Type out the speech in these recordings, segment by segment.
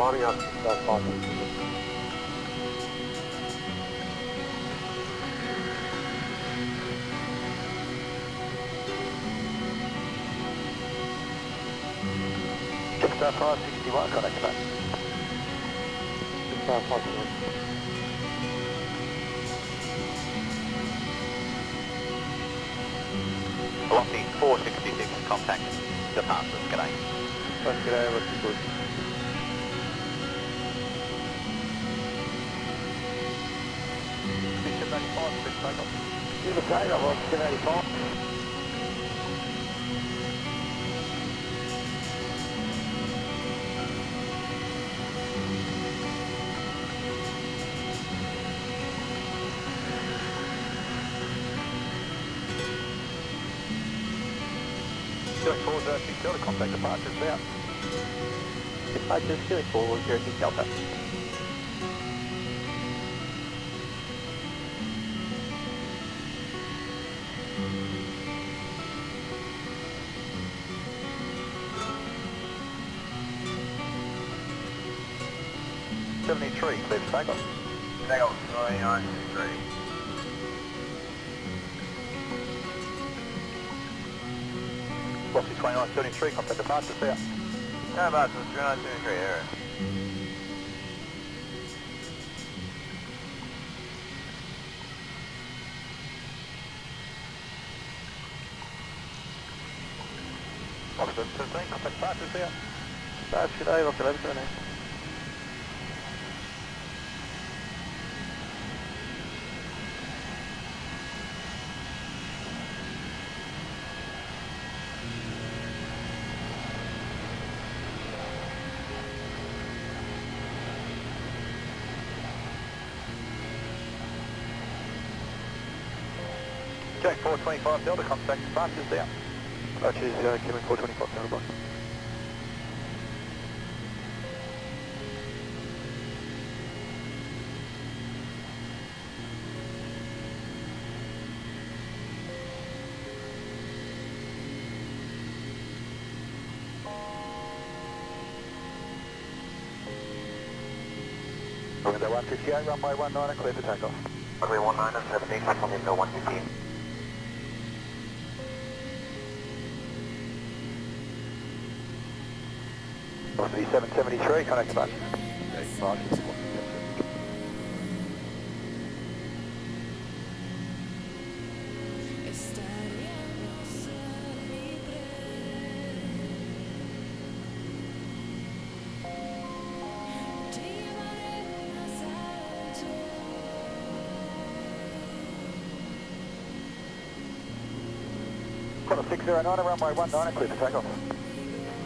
lining up that 5. Star 561, contact back. Star 561. Velocity 466, contact departures, g'day. G'day, what's the good? Mission 85, good takeoff. Here's the takeoff on 785. Doing 406 Delta, contact departures out. Departures 28406 Delta. Clear for takeoff. Takeoff 3923. Velocity 2973, contact departures out. Departures 3923, error. Oxford 15, contact departures out. Departures g'day, Rocket 11 Jack 425 Delta, contact departures out. Departures, Kevin 425 Delta bus. Window 158, runway 19, clear for takeoff. Runway 19 and 17, on window 115. Velocity 773, contact departures. Quarter 609, runway 19, clear for takeoff.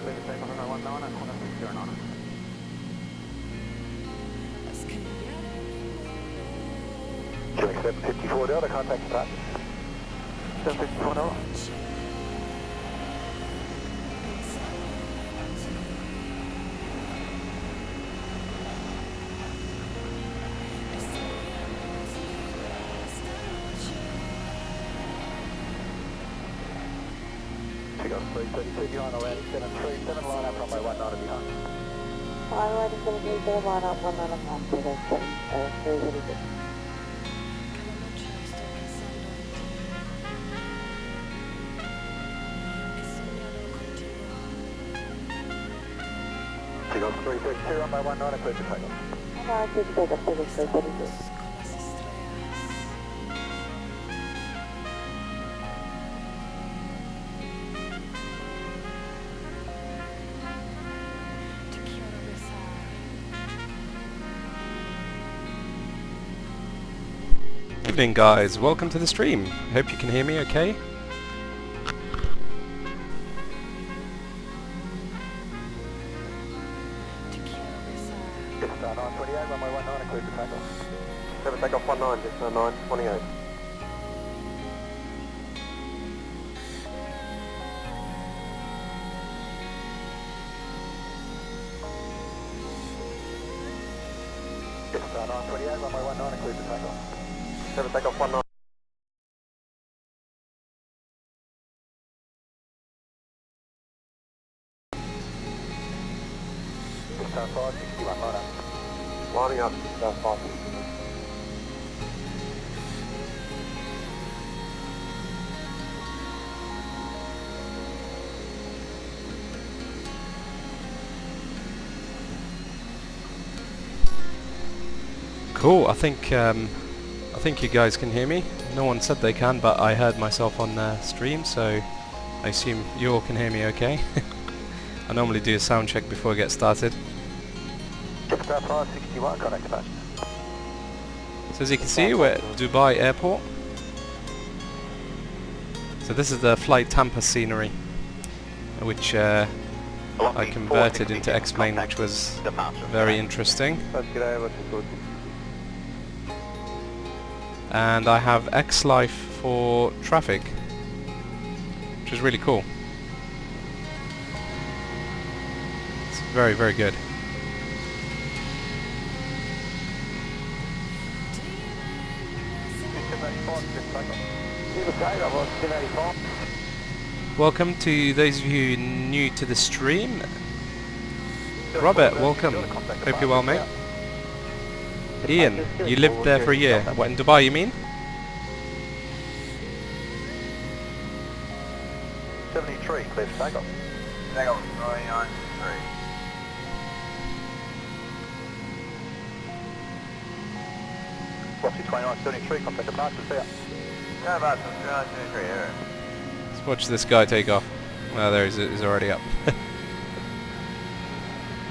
Clear for takeoff, runway 19, corner 609. Chilling 754 Delta, contact departures. 754 Delta. Takeoff 332 behind the landing, 737, line up runway 19 behind. Runway 737, line up 19 behind, 332. Takeoff 332, runway 19, clear for takeoff. Runway 2 to takeoff, 332. Evening guys, welcome to the stream. Hope you can hear me okay. Star 928, runway 19, clear for takeoff. 7 takeoff 19, just 928. Star 928, runway 19, clear for takeoff. 7 takeoff 19. Star 561, line up. Lining up, 5. Cool. I think you guys can hear me. No one said they can, but I heard myself on stream, so I assume you all can hear me okay. I normally do a sound check before I get started. Pushback 561, contact back. So as you can see, we're at Dubai Airport. So this is the flight Tampa scenery, which I converted into X-Plane, which was very interesting. And I have X-Life for traffic, which is really cool. It's very, very good. Welcome to those of you new to the stream. Robert, welcome. Hope you're well, mate. Ian, you lived there for a year. What, in Dubai you mean? 73, clear for takeoff. Takeoff, 393. Velocity 29, 73, contact departure, see ya. Yeah, about 393 here. Let's watch this guy take off. Oh, there he's already up.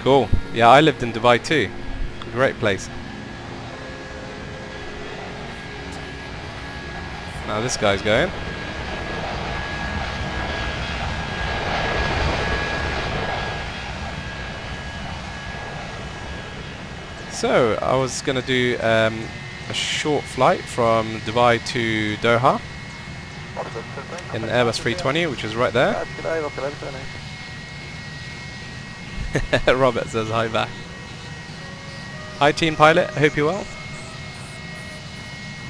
Cool. Yeah, I lived in Dubai too. Great place. Now this guy's going. So I was going to do a short flight from Dubai to Doha in the Airbus 320, which is right there. Robert says hi back. Hi team pilot, hope you're well.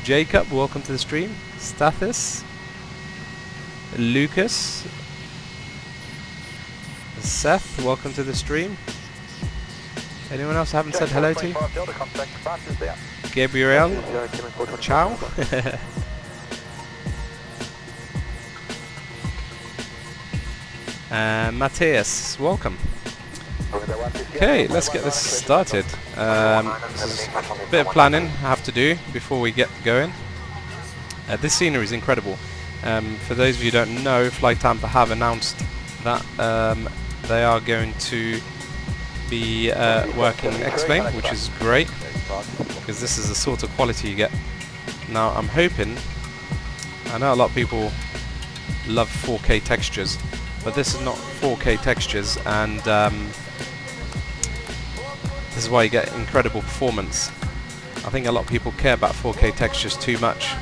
Jacob, welcome to the stream. Stathis, Lucas, Seth, welcome to the stream. Anyone else I haven't said hello to? Gabriel, ciao. Matthias, welcome. Okay, let's get this started. This is a bit of planning I have to do before we get going. This scenery is incredible. For those of you who don't know, Flight Tampa have announced that they are going to be working X-Plane, which is great, because this is the sort of quality you get. Now I'm hoping, I know a lot of people love 4K textures, but this is not 4K textures, and this is why you get incredible performance. I think a lot of people care about 4K textures too much,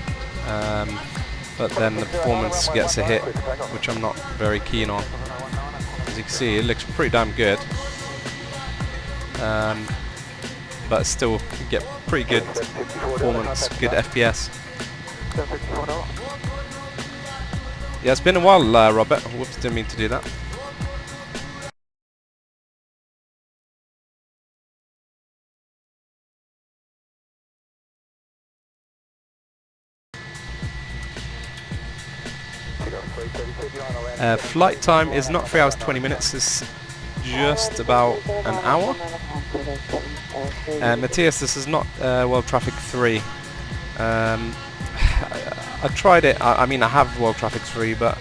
but then the performance gets a hit, which I'm not very keen on. As you can see, it looks pretty damn good, but still you get pretty good performance, good FPS. Yeah, it's been a while, Robert. Whoops, didn't mean to do that. Flight time is not 3 hours 20 minutes, it's just about an hour. Matthias, this is not World Traffic 3. I tried it, I mean I have World Traffic 3, but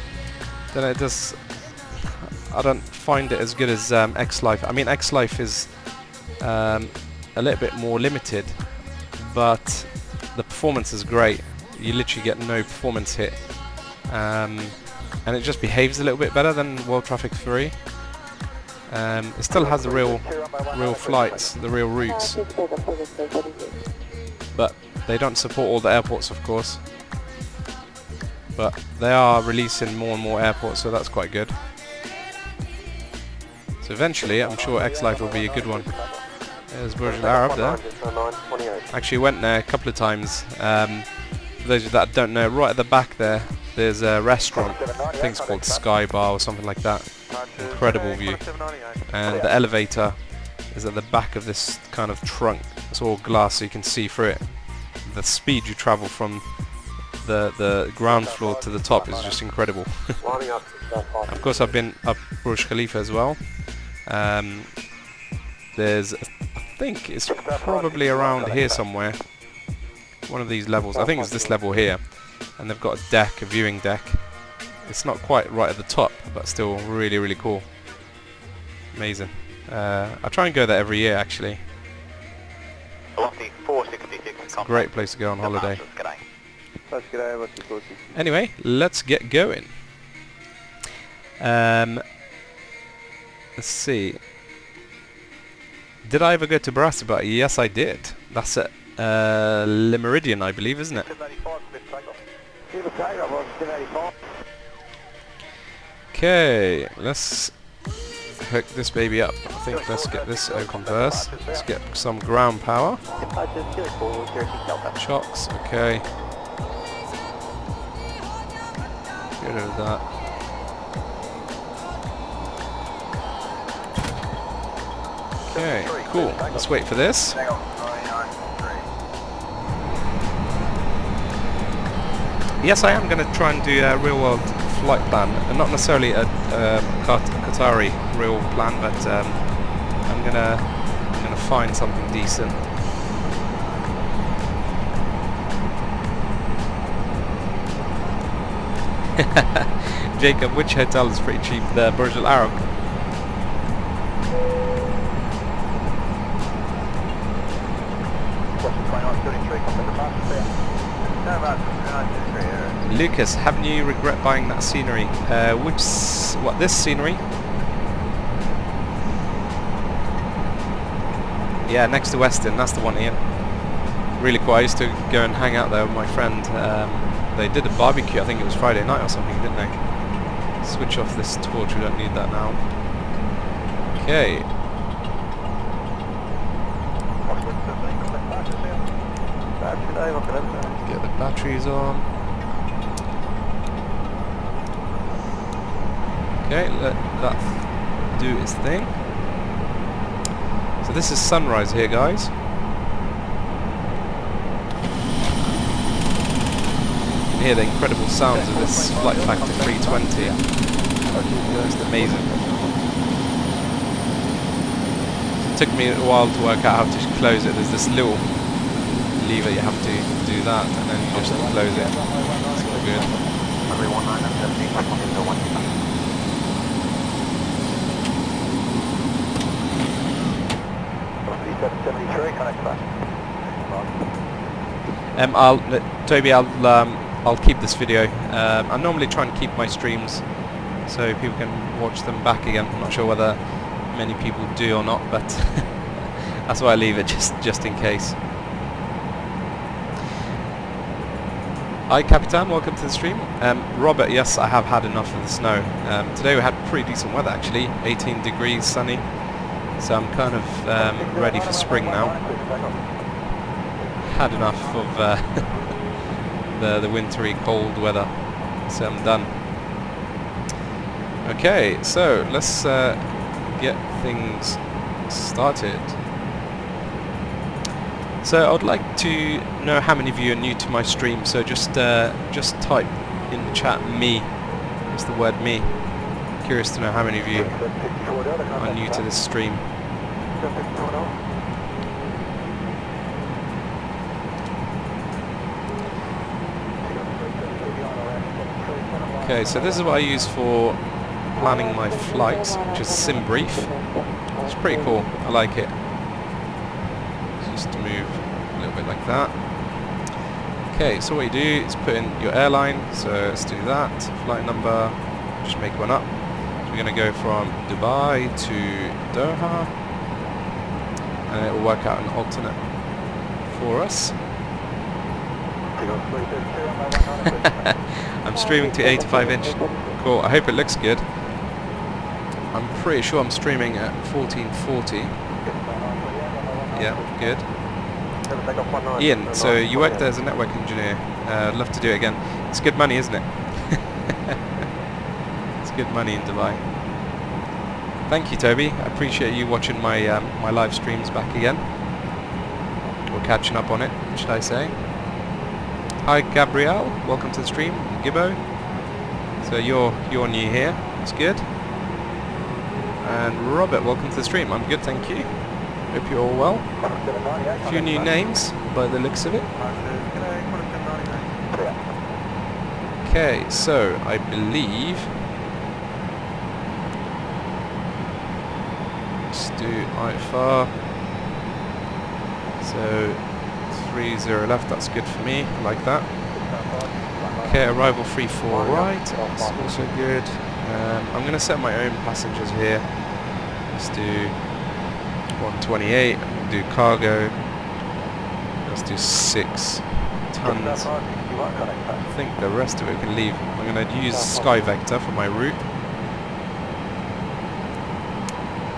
then it does, I don't find it as good as X-Life. I mean X-Life is a little bit more limited, but the performance is great. You literally get no performance hit. And it just behaves a little bit better than World Traffic 3. It still has the real flights, the real routes, but they don't support all the airports, of course. But they are releasing more and more airports, so that's quite good. So eventually, I'm sure X-Life will be a good one. There's Burj Al Arab there. Actually went there a couple of times. For those of you that don't know, right at the back there, there's a restaurant. I think it's called Sky Bar or something like that. Incredible view. And the elevator is at the back of this kind of trunk. It's all glass so you can see through it. The speed you travel from the ground floor to the top is just incredible. Of course I've been up Burj Khalifa as well. There's, I think it's probably around here somewhere, one of these levels. I think it's this level here, and they've got a deck, a viewing deck. It's not quite right at the top, but still really, really cool. Amazing. I try and go there every year actually. It's a great place to go on holiday. Anyway, let's get going. Let's see. Did I ever go to Barasaba? Yes, I did. That's at Le Meridian, I believe, isn't it? Okay, let's hook this baby up. I think let's get this open first. Let's get some ground power. Shocks, okay. Get rid of that. Okay, cool. Let's wait for this. Yes, I am going to try and do a real-world flight plan, and not necessarily a Qatari real plan, but I'm gonna find something decent. Jacob, which hotel is pretty cheap? The Burj Al Arab. Lucas, haven't you regret buying that scenery? What, this scenery? Yeah, next to Weston, that's the one, Ian. Really cool. I used to go and hang out there with my friend. They did a barbecue, I think it was Friday night or something, didn't they? Switch off this torch, we don't need that now. Okay. Get the batteries on. Okay, let that do its thing. So this is sunrise here, guys. You can hear the incredible sounds of this flight factor 320. Just amazing. It took me a while to work out how to close it. There's this little lever, you have to do that, and then you just close it. It's all good. Toby, I'll keep this video. I normally try and keep my streams so people can watch them back again. I'm not sure whether many people do or not, but that's why I leave it just in case. Hi Capitan, welcome to the stream. Robert, yes, I have had enough of the snow. Today we had pretty decent weather actually, 18 degrees, sunny. So I'm kind of ready for spring now. Had enough of the wintry cold weather, so I'm done. Okay, so let's get things started. So I'd like to know how many of you are new to my stream, so just type in the chat me, just the word me. Curious to know how many of you are new to this stream. Okay, so this is what I use for planning my flights, which is SimBrief. It's pretty cool, I like it. Just to move a little bit like that. Okay, so what you do is put in your airline, so let's do that. Flight number, just make one up. So we're going to go from Dubai to Doha, and it will work out an alternate for us. I'm streaming to 85-inch. Cool, I hope it looks good. I'm pretty sure I'm streaming at 1440. Yeah, good. Ian, so you worked there as a network engineer. I'd love to do it again. It's good money, isn't it? It's good money in Dubai. Thank you, Toby. I appreciate you watching my my live streams back again. We're catching up on it, should I say. Hi, Gabrielle. Welcome to the stream. Gibbo. So you're new here. That's good. And Robert, welcome to the stream. I'm good, thank you. Hope you're all well. A few new names by the looks of it. Okay, so I believe let's do IFR. So 30 left, that's good for me, I like that. Okay, arrival 34 right, that's also good. I'm going to set my own passengers here. Let's do 128, do cargo. Let's do 6 tons. I think the rest of it we can leave. I'm going to use Sky Vector for my route.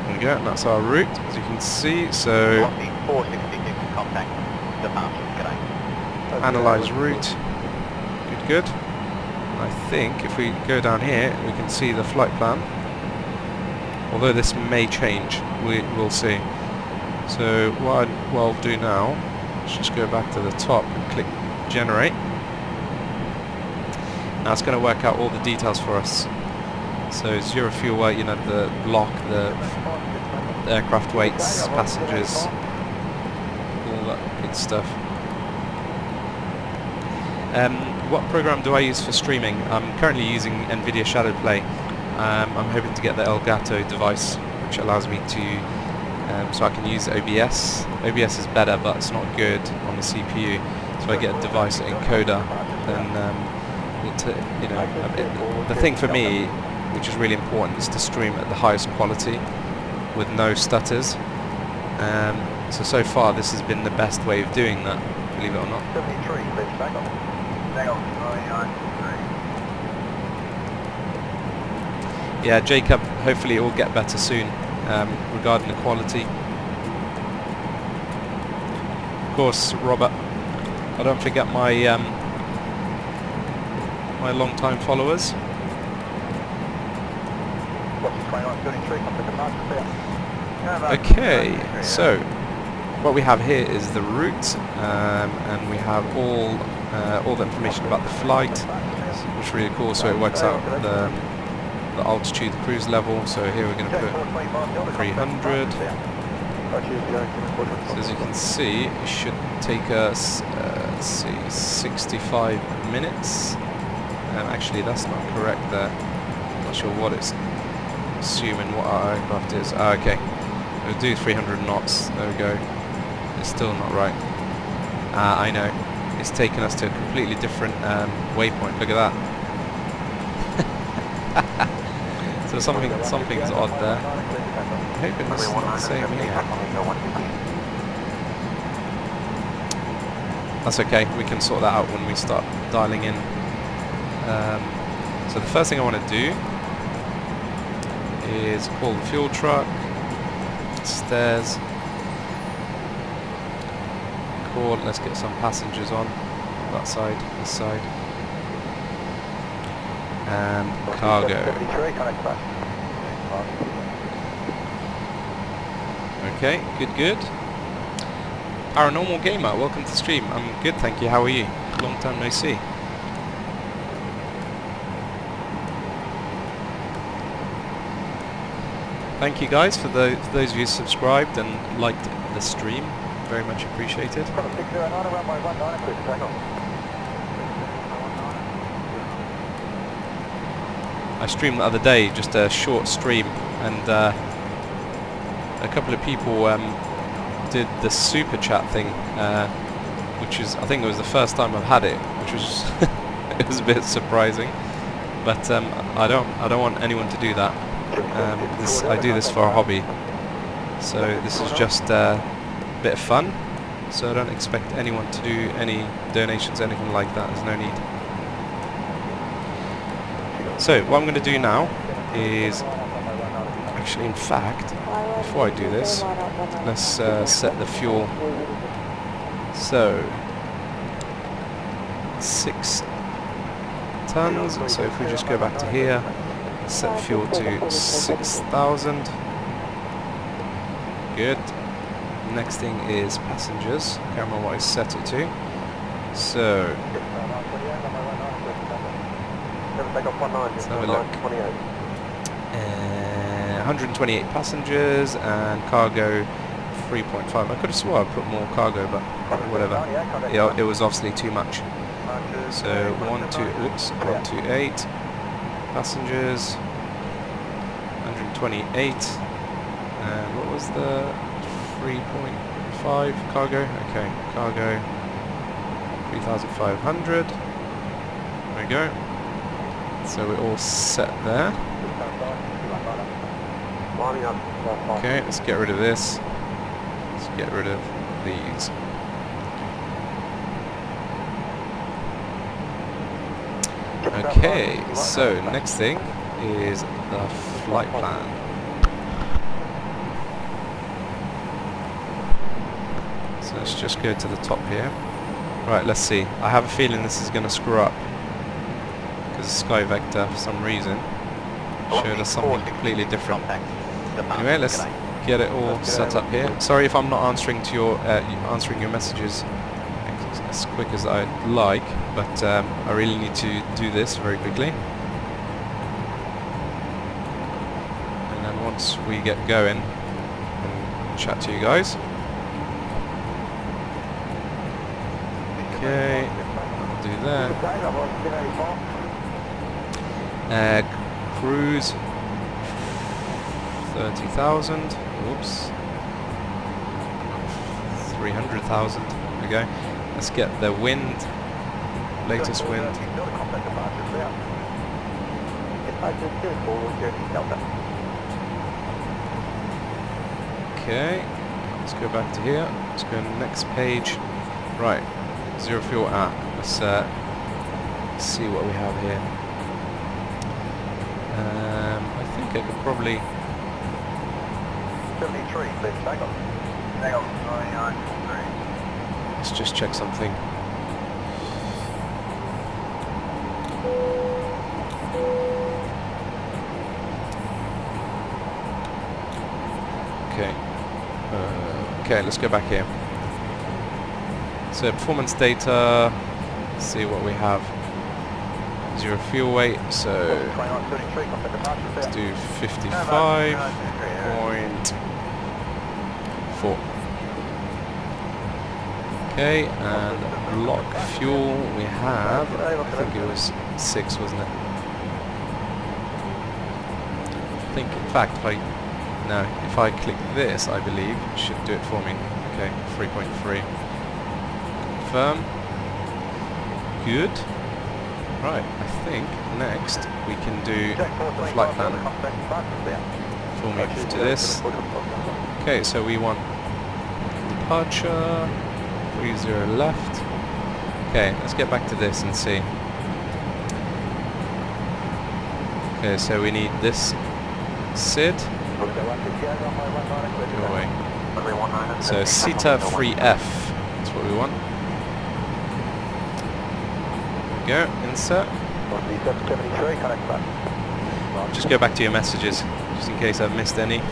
There we go, and that's our route, as you can see. So, analyze route. Good, good. I think if we go down here, we can see the flight plan. Although this may change, we will see. So what I'll do now, let's just go back to the top and click generate. Now it's going to work out all the details for us. So 0 fuel weight, you know, the block, the aircraft weights, passengers, all that good stuff. What program do I use for streaming? I'm currently using NVIDIA Shadowplay. I'm hoping to get the Elgato device, which allows me to, so I can use OBS. OBS is better, but it's not good on the CPU. So I get a device, an encoder, then you know, the thing for me, which is really important, is to stream at the highest quality with no stutters. So far this has been the best way of doing that, believe it or not. Yeah, Jacob, hopefully it will get better soon regarding the quality. Of course, Robert, I don't forget my my long-time followers. Okay, so what we have here is the route, and we have all the information about the flight, which is really cool. So it works out the altitude, the cruise level. So here we're going to put 300. So as you can see, it should take us, let's see, 65 minutes. Actually, that's not correct there. Not sure what it's assuming what our aircraft is. Okay, we'll do 300 knots. There we go. It's still not right. I know. It's taken us to a completely different waypoint. Look at that. So something's odd there. I'm hoping it's not the same here. That's okay. We can sort that out when we start dialing in. So the first thing I want to do is call the fuel truck. Stairs. Call. Let's get some passengers on that side, this side, and cargo. Okay, good. Paranormal Gamer, welcome to stream. I'm good, thank you. How are you? Long time no see. Thank you guys for those of you who subscribed and liked the stream. Very much appreciated. I streamed the other day, just a short stream, and a couple of people did the super chat thing, which is, I think it was the first time I've had it, which was it was a bit surprising. But I don't want anyone to do that. I do this for a hobby, so this is just a bit of fun. So I don't expect anyone to do any donations, anything like that. There's no need. So what I'm going to do now is, actually, in fact, before I do this, let's set the fuel. So 6 tons. So if we just go back to here, set fuel to 6,000. Good. Next thing is passengers. Camera wise set it to. So let's have a look. 128 passengers and cargo 3.5. I could have swore I put more cargo, but whatever. Yeah, it was obviously too much. So 128 passengers, 128, and what was the 3.5 cargo? Okay, cargo 3,500. There we go. So we're all set there. Okay, let's get rid of this. Let's get rid of these. Okay, so next thing is the flight plan. So let's just go to the top here. Right, let's see. I have a feeling this is going to screw up because Sky Vector, for some reason, showed us something completely different. Anyway, let's get it all set up here. Sorry if I'm not answering to your answering your messages as quick as I'd like, but I really need to do this very quickly. And then once we get going, I'll chat to you guys. Okay, I'll do that. Cruise 30,000. Oops. 300,000. There we go. Let's get the wind. Latest wind. Okay. Let's go back to here. Let's go to the next page. Right. Zero fuel at. Let's see what we have here. I think I could probably. 73, please, Takeoff. Takeoff, 99.3. Let's just check something. Okay. Okay, let's go back here. So performance data. Let's see what we have. Zero fuel weight, so let's do 55.4. Okay, and block fuel we have, I think it was 6, wasn't it? I think, in fact, if I click this, I believe it should do it for me. Okay, 3.3. Confirm. Good. Right, I think next we can do the flight plan. Before we move to this. Okay, so we want departure, 30 left. Okay, let's get back to this and see. Okay, so we need this SID. Go away. So CETA 3F, that's what we want. Go, insert. Just go back to your messages, just in case I've missed any.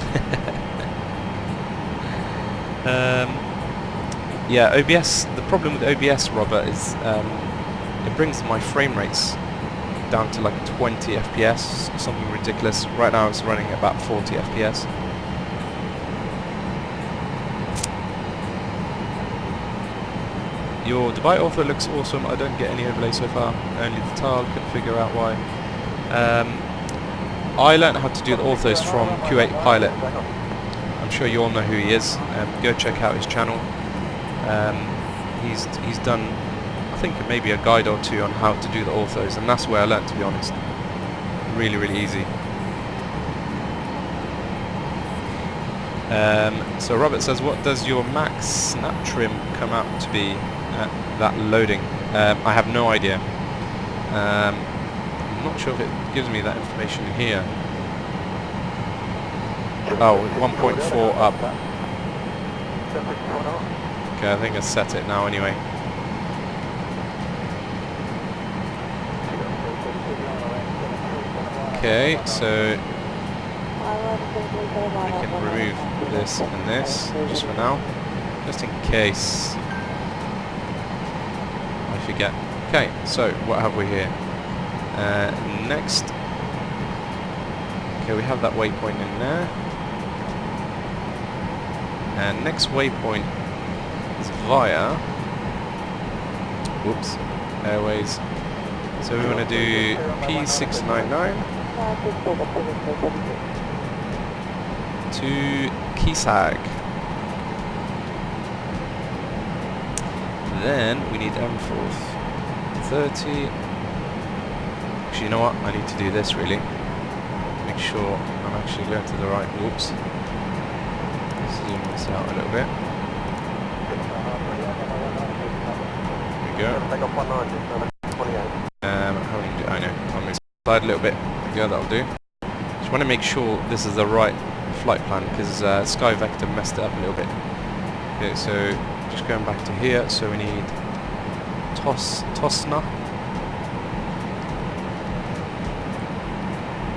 Yeah, OBS, the problem with OBS, Robert, is it brings my frame rates down to like 20 FPS, something ridiculous. Right now it's running at about 40 FPS. Your Dubai author looks awesome. I don't get any overlay so far. Only the tile. Couldn't figure out why. I learned how to do the orthos from Q8 Pilot. I'm sure you all know who he is. Go check out his channel. He's done, I think, maybe a guide or two on how to do the orthos, and that's where I learned, to be honest. Really, really easy. So Robert says, what does your max snap trim come out to be at that loading? I have no idea. I'm not sure if it gives me that information here. Oh, 1.4 up. Okay, I think I set it now anyway. Okay, so We can remove this and this just for now, just in case I forget. Okay, so what have we here? Next, okay, we have that waypoint in there, and next waypoint is via, whoops, Airways. So we want to do P699 to Kisag. Then we need M430. Actually, you know what? I need to do this really. Make sure I'm actually going to the right. Whoops. Zoom this out a little bit. There we go. How do you do? I know. I'm going to slide a little bit. There we go. That'll do. Just want to make sure this is the right flight plan because Sky Vector messed it up a little bit. Okay, so just going back to here. So we need Tosna.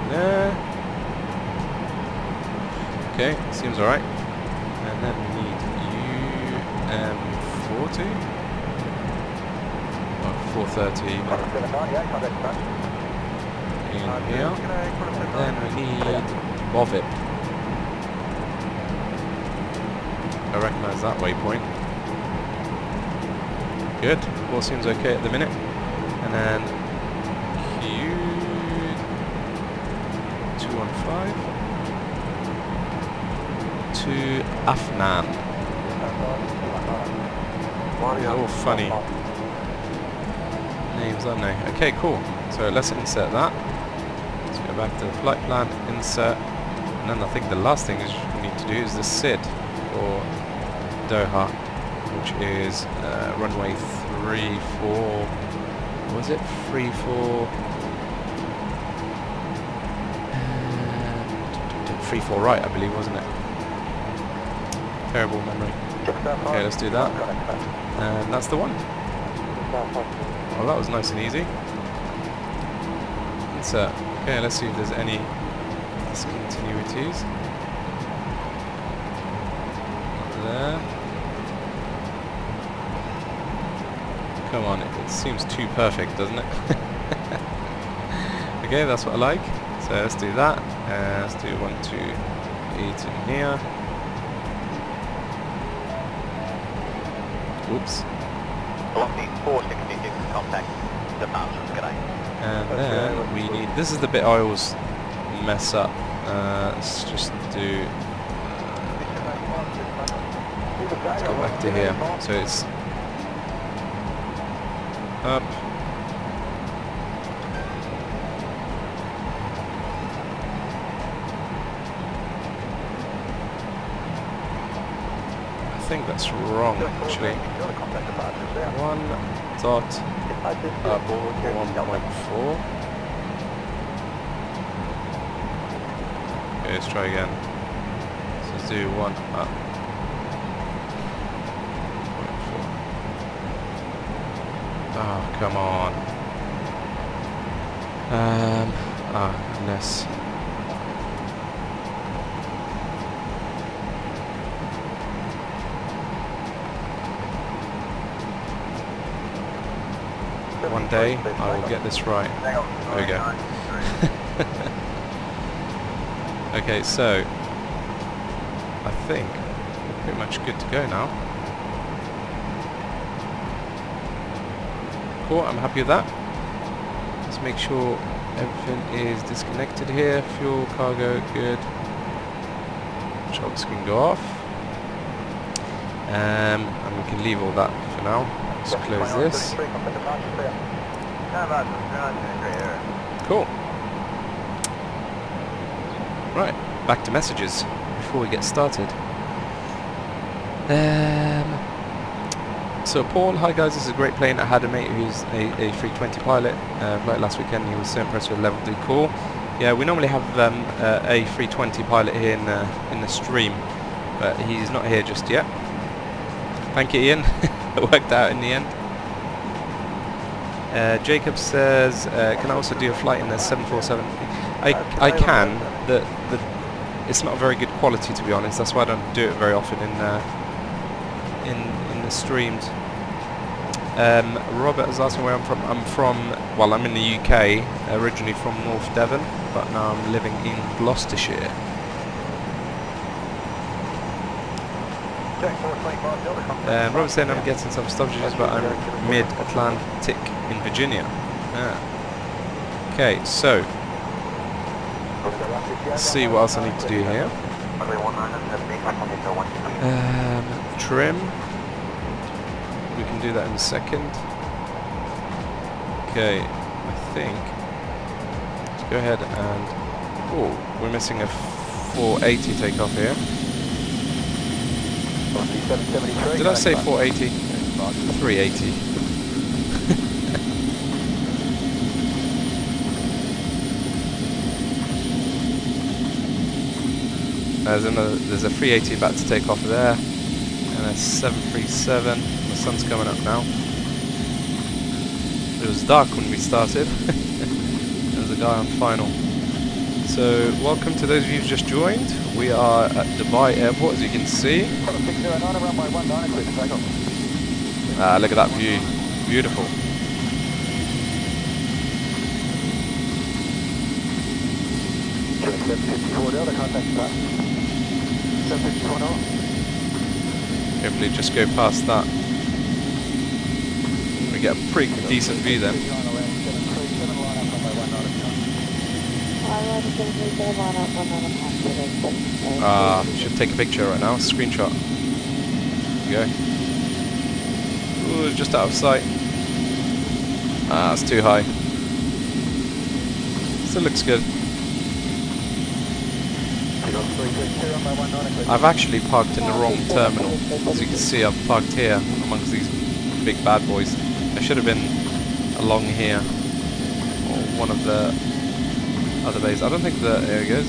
There. Okay, seems alright. And then we need UM40. Or 430 in here. And then we need Bovip. I recognise that waypoint. Good. All seems okay at the minute. And then Q215 to Afnan. All funny names, aren't they? Okay, cool. So let's insert that. Let's go back to the flight plan, insert, and then I think the last thing is we need to do is the SID for Doha, which is runway 34. Was it 34? 34 right, I believe, wasn't it? Terrible memory. Okay, let's do that. And that's the one. Well, that was nice and easy. Insert. Okay, let's see if there's any discontinuities. Not there. Come on, it seems too perfect, doesn't it? Okay, that's what I like. So let's do that. Let's do 128 in here. Oops. Velocity 466 contact departure. And then we need, this is the bit I always mess up. Let's just do, let's go back to here. So it's up. I think that's wrong actually. 1 dot up 1.4. Okay, let's try again. So let's do 1 up 0.4. Oh, come on. Goodness. One day I will get this right. There we go. Okay, so I think we're pretty much good to go now. Cool, I'm happy with that. Let's make sure everything is disconnected here. Fuel, cargo, good. Chocks can go off. And we can leave all that for now. Let's close this. Cool. Right, back to messages before we get started. So Paul, hi guys, this is a great plane. I had a mate who's a a320 pilot. Flight last weekend, he was so impressed with level 2 call. Yeah, we normally have a a320 pilot here in the stream, but he's not here just yet. Thank you, Ian. It worked out in the end. Jacob says, can I also do a flight in the 747? I can. it's not very good quality, to be honest. That's why I don't do it very often in the streams. Robert is asking where I'm from. Well, I'm in the UK, originally from North Devon, but now I'm living in Gloucestershire. Robert saying I'm getting some stoppages, but I'm mid-Atlantic in Virginia. Okay, so let's see what else I need to do here. Trim. We can do that in a second. Okay, I think. Let's go ahead and... Oh, we're missing a 480 takeoff here. Did I say 480? 380. There's a 380 about to take off there, and a 737. The sun's coming up now. It was dark when we started. There's a guy on final. So welcome to those of you who've just joined. We are at Dubai Airport, as you can see. Look at that view. Beautiful. Hopefully just go past that. We get a pretty decent view then. Should take a picture right now, screenshot. There you go. Ooh, just out of sight. It's too high. Still looks good. I've actually parked in the wrong terminal. As you can see, I've parked here amongst these big bad boys. I should have been along here, or one of the other bays. I don't think there it goes.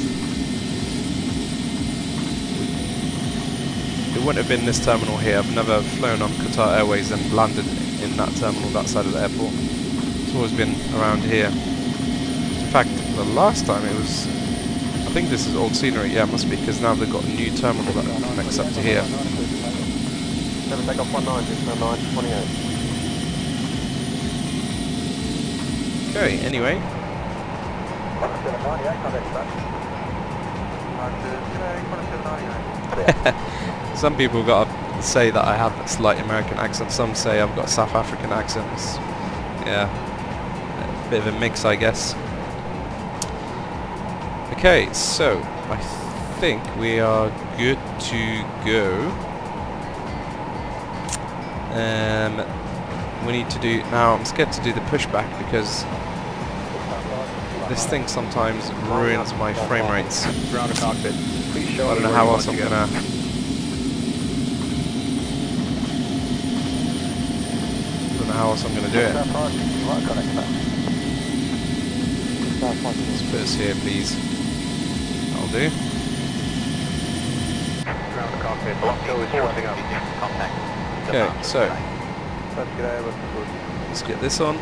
It wouldn't have been this terminal here. I've never flown on Qatar Airways and landed in that terminal, that side of the airport. It's always been around here. In fact, the last time it was... I think this is old scenery. Yeah, it must be, because now they've got a new terminal that connects up to here. Okay, anyway. Some people got to say that I have a slight American accent. Some say I've got a South African accent. Yeah, a bit of a mix, I guess. Okay, so I think we are good to go. We need to do now. I'm scared to do the pushback because this thing sometimes ruins my frame rates. Ground to cockpit. I don't know how else I'm gonna. How else I'm going to do it. Let's put us here, please. That'll do. Okay, so let's get this on.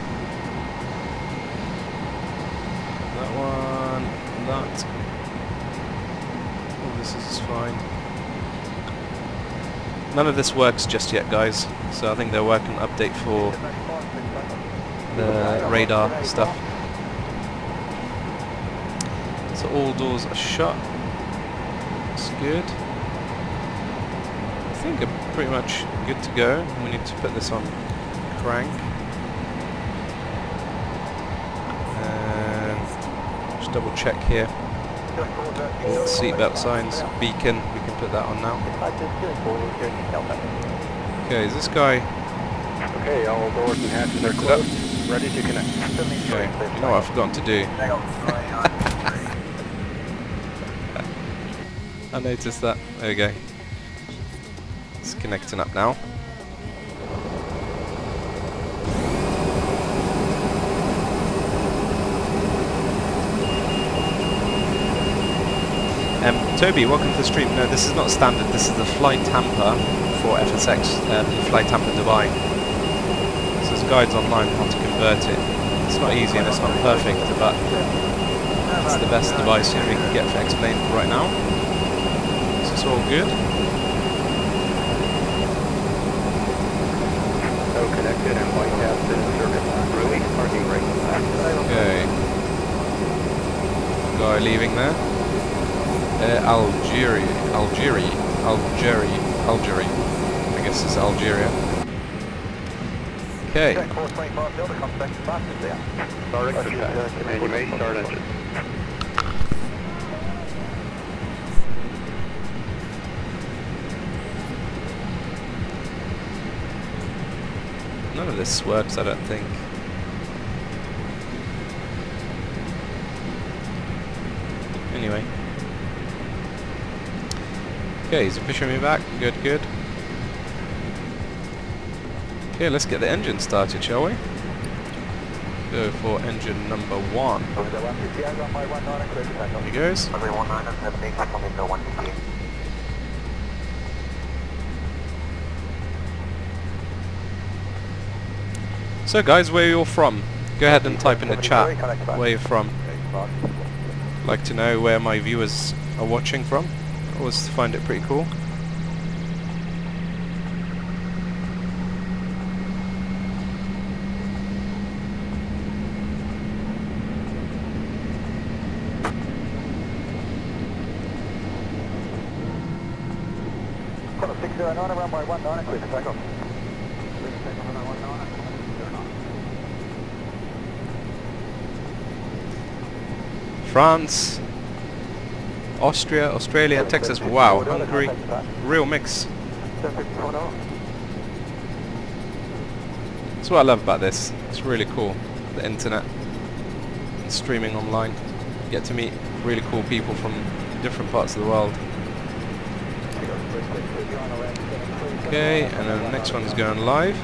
That one, that. Oh, this is fine. None of this works just yet, guys. So I think they're working on an update for the radar stuff. So all doors are shut. Looks good. I think I'm pretty much good to go. We need to put this on crank. And just double check here. Seatbelt signs, beacon, we can put that on now. Okay, is this guy... Okay, all doors and hatches are closed, ready to connect. Okay, you know what I've forgotten to do? I noticed that. There we go. It's connecting up now. Toby, welcome to the stream. No, this is not standard. This is the flight hamper for FSX, flight hamper Dubai. So there's guides online how to convert it. It's not easy and it's not perfect, but it's the best device we can get for X-Plane right now. That's all good. So connected and white caps in service. Release parking brake. Okay. Guy leaving there. Algeria. I guess it's Algeria. Okay. Start exercise, and you may start engine. None of this works, I don't think. Anyway. Okay, he's pushing me back. Good, good. Okay, let's get the engine started, shall we? Go for engine number 1. Here he goes. So guys, where you're from? Go ahead and type in the chat where you're from. I'd like to know where my viewers are watching from. I always find it pretty cool. France, Austria, Australia, Texas. Wow, Hungary, real mix. That's what I love about this. It's really cool. The internet and streaming online. You get to meet really cool people from different parts of the world. Okay, and then the next one is going live.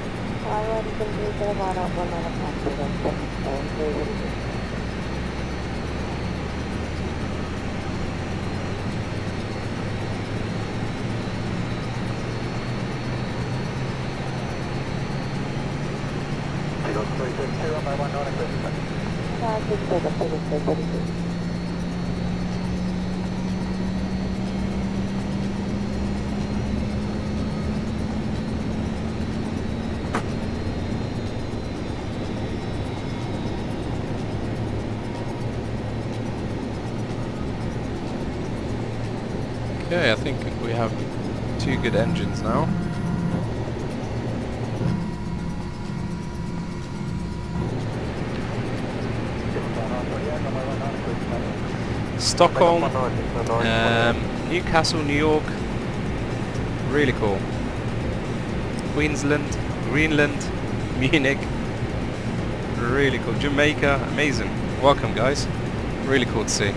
Okay, I think we have 2 good engines now. Stockholm, Newcastle, New York, really cool. Queensland, Greenland, Munich, really cool. Jamaica, amazing. Welcome guys, really cool to see.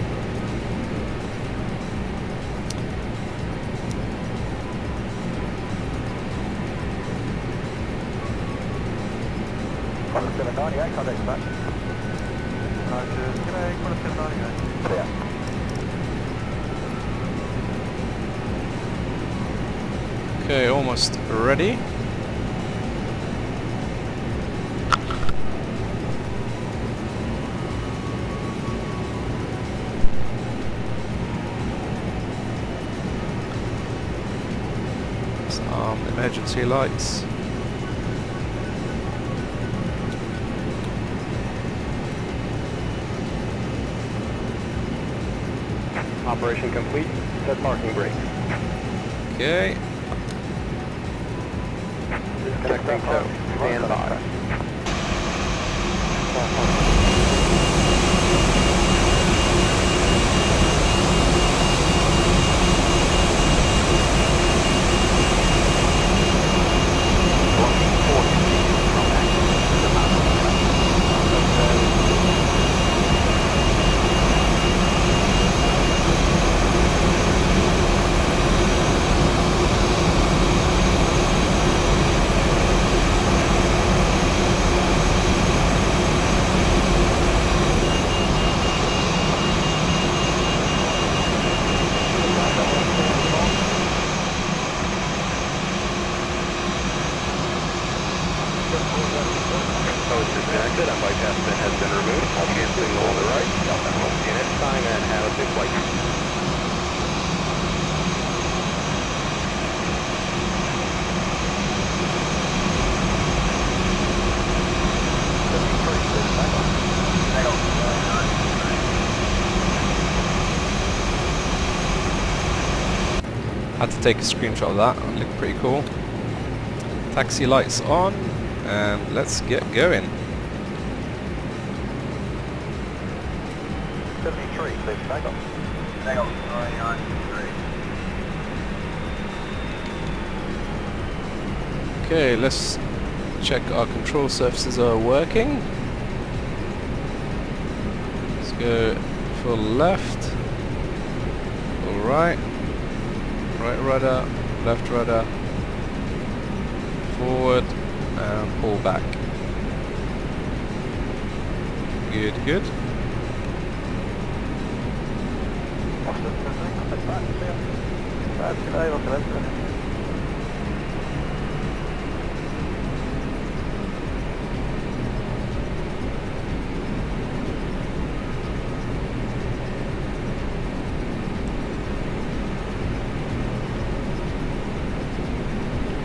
Okay, almost ready. Some emergency lights. Operation complete. Set parking brake. Okay. Disconnecting so. Stand by. Post disconnected and bypass bin has been removed. Hand signal on the right. Unit time and have a flight. Had to take a screenshot of that. It looked pretty cool. Taxi lights on, and let's get going. 73, please, takeoff. Takeoff, 993. Okay, let's check our control surfaces are working. Let's go full left, full right, right rudder, left rudder, forward, and pull back. Good, good.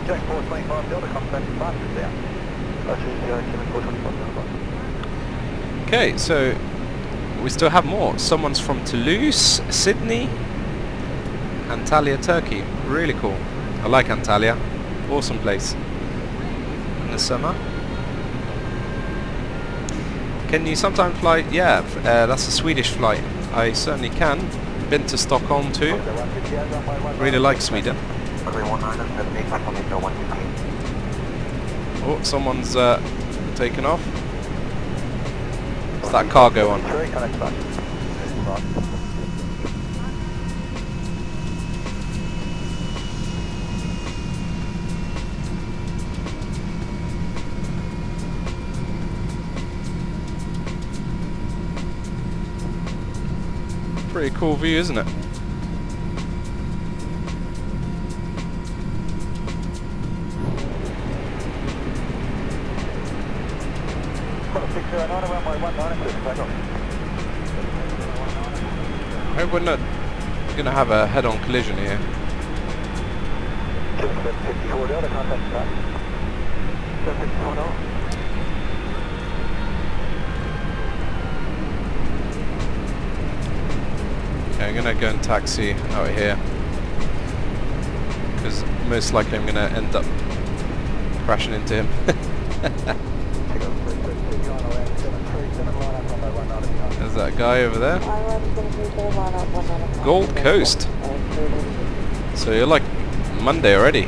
GeForce 25 Delta, contact departure down. Okay, so we still have more. Someone's from Toulouse, Sydney, Antalya, Turkey. Really cool. I like Antalya. Awesome place in the summer. Can you sometimes fly? Yeah, that's a Swedish flight. I certainly can. Been to Stockholm too. Really like Sweden. Oh, someone's taken off. What's that cargo on? Pretty cool view, isn't it? I hope we're not going to have a head-on collision here. Okay, I'm going to go and taxi out here, because most likely I'm going to end up crashing into him. There's that guy over there. Gold Coast. So you're like Monday already.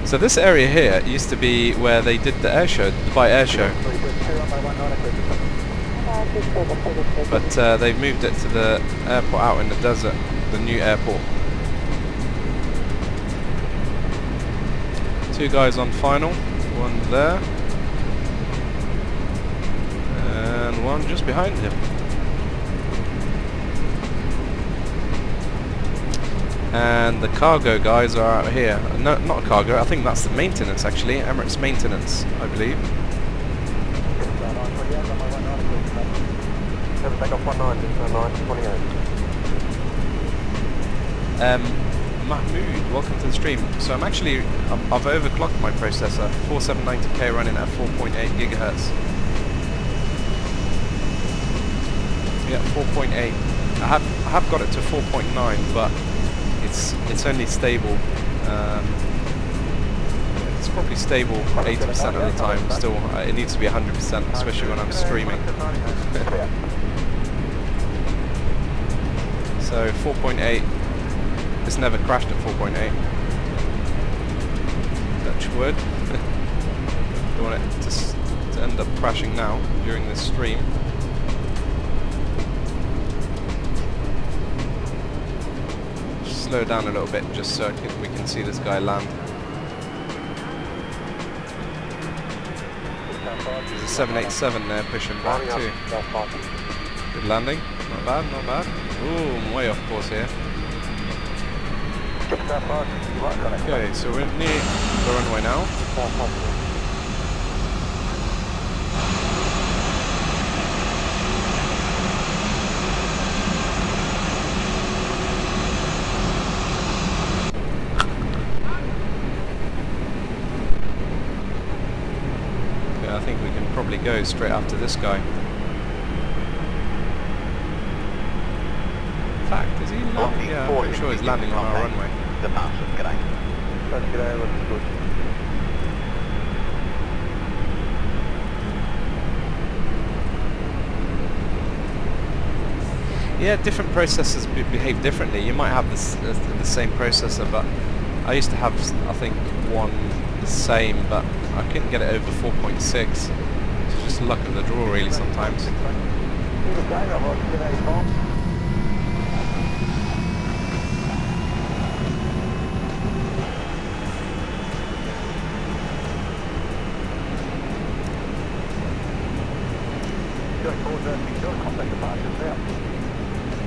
So this area here used to be where they did the air show, the Dubai Air Show. But they've moved it to the airport out in the desert, the new airport. Two guys on final, one there, and one just behind him. And the cargo guys are out here. No, not cargo, I think that's the maintenance actually, Emirates maintenance, I believe. Mahmood, welcome to the stream. So I've overclocked my processor, 4790K running at 4.8 gigahertz. Yeah, 4.8. I have got it to 4.9, but it's only stable. It's probably stable 80% of the time. Still, it needs to be 100%, especially when I'm streaming. So 4.8. It's never crashed at 4.8. Touch wood. Don't want it to end up crashing now during this stream. Slow down a little bit just so we can see this guy land. There's a 787 there pushing back too. Good landing. Not bad, not bad. Ooh, I'm way off course here. Okay, so we're near the runway now. we can probably go straight after this guy. In fact, is he landing? Yeah, I'm pretty sure he's landing on our runway. Yeah, different processors behave differently. You might have the same processor, but I used to have, I think, one the same, but I couldn't get it over 4.6. It's just luck of the draw, really, sometimes.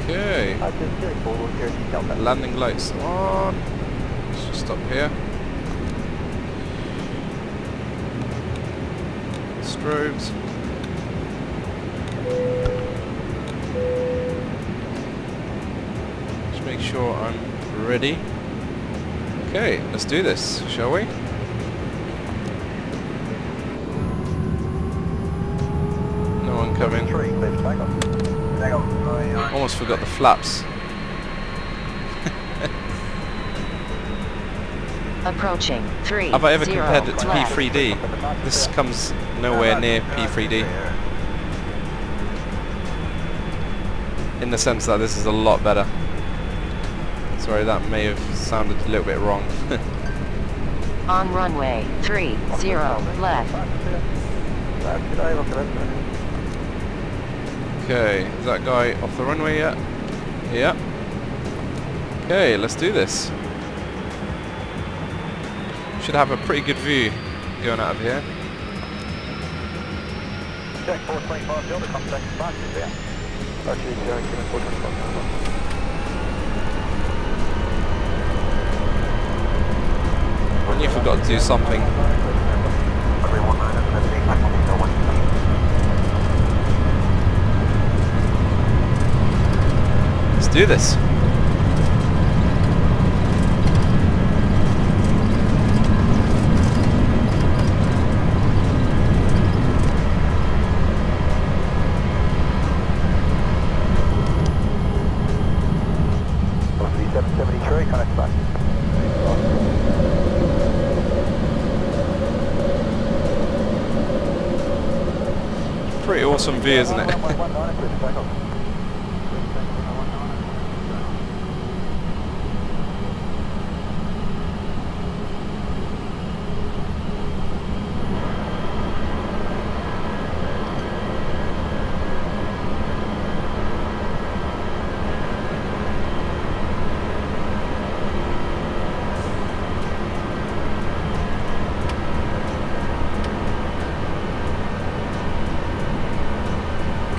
Okay. Landing lights on. Let's just stop here. Strobes. Just make sure I'm ready. Okay, let's do this, shall we? No one coming. Almost forgot the flaps. Approaching 3. Have I ever compared it to P3D? This comes nowhere near P3D. In the sense that this is a lot better. Sorry, that may have sounded a little bit wrong. On runway 30 left. Okay, is that guy off the runway yet? Yeah. Okay, let's do this. Should have a pretty good view going out of here. Check 425 Delta, contact departure there. And you forgot to do something. Let's do this. Pretty awesome view, isn't it?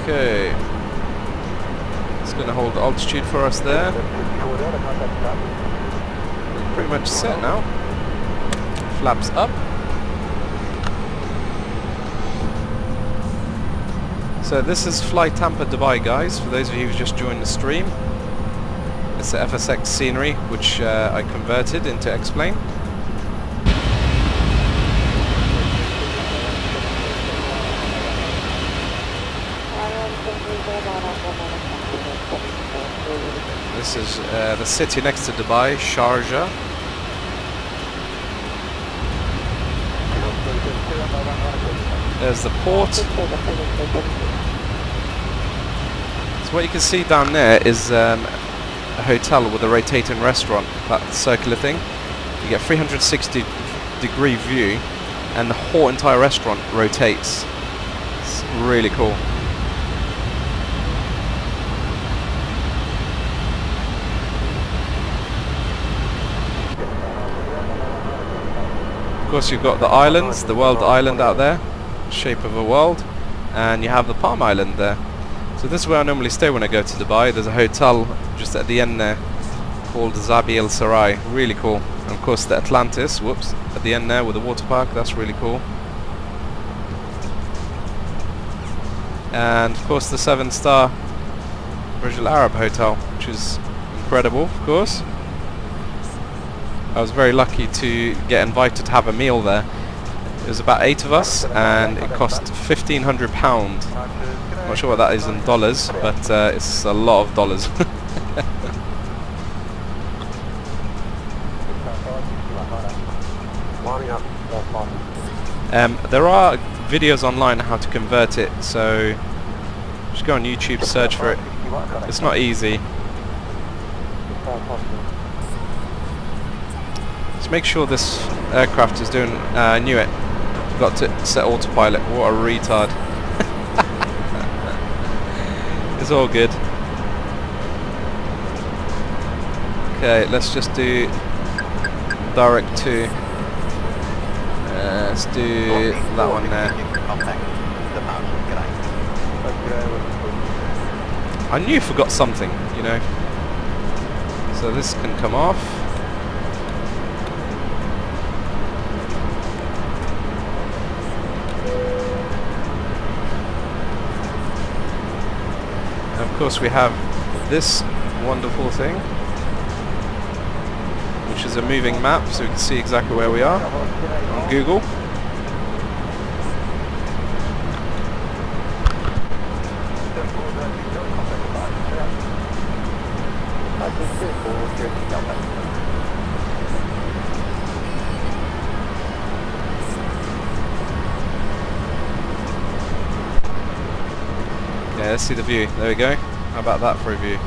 Okay, it's going to hold altitude for us there. We're pretty much set now. Flaps up. So this is Fly Tampa Dubai, guys, for those of you who just joined the stream. It's the FSX scenery, which I converted into X-Plane. This is the city next to Dubai, Sharjah. There's the port. So what you can see down there is a hotel with a rotating restaurant, that circular thing. You get 360-degree view, and the whole entire restaurant rotates. It's really cool. Of course, you've got the islands, the world island out there, shape of a world, and you have the Palm Island there. So this is where I normally stay when I go to Dubai. There's a hotel just at the end there called Zabi El Sarai, really cool. And of course the Atlantis, whoops, at the end there with the water park, that's really cool. And of course the 7-star Burj Al Arab Hotel, which is incredible, of course. I was very lucky to get invited to have a meal there. It was about 8 of us, and it cost £1,500. Not sure what that is in dollars, but it's a lot of dollars. There are videos online how to convert it, so just go on YouTube, search for it. It's not easy. Just make sure this aircraft is doing, I knew it, forgot to set autopilot. What a retard. It's all good. Okay, let's just do direct to, let's do that one there. I knew you forgot something, you know. So this can come off. And of course we have this wonderful thing, which is a moving map, so we can see exactly where we are on Google. Yeah, let's see the view. There we go. How about that for a view?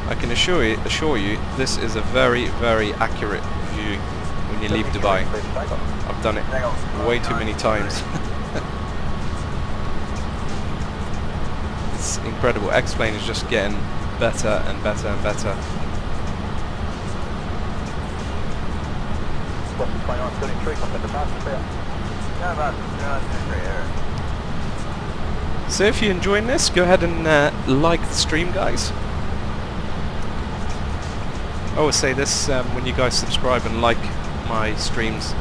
I can assure you, this is a very, very accurate view when you leave Dubai. I've done it way too many times. It's incredible. X-Plane is just getting better and better and better. So if you're enjoying this, go ahead and like the stream, guys. I always say this when you guys subscribe and like my streams,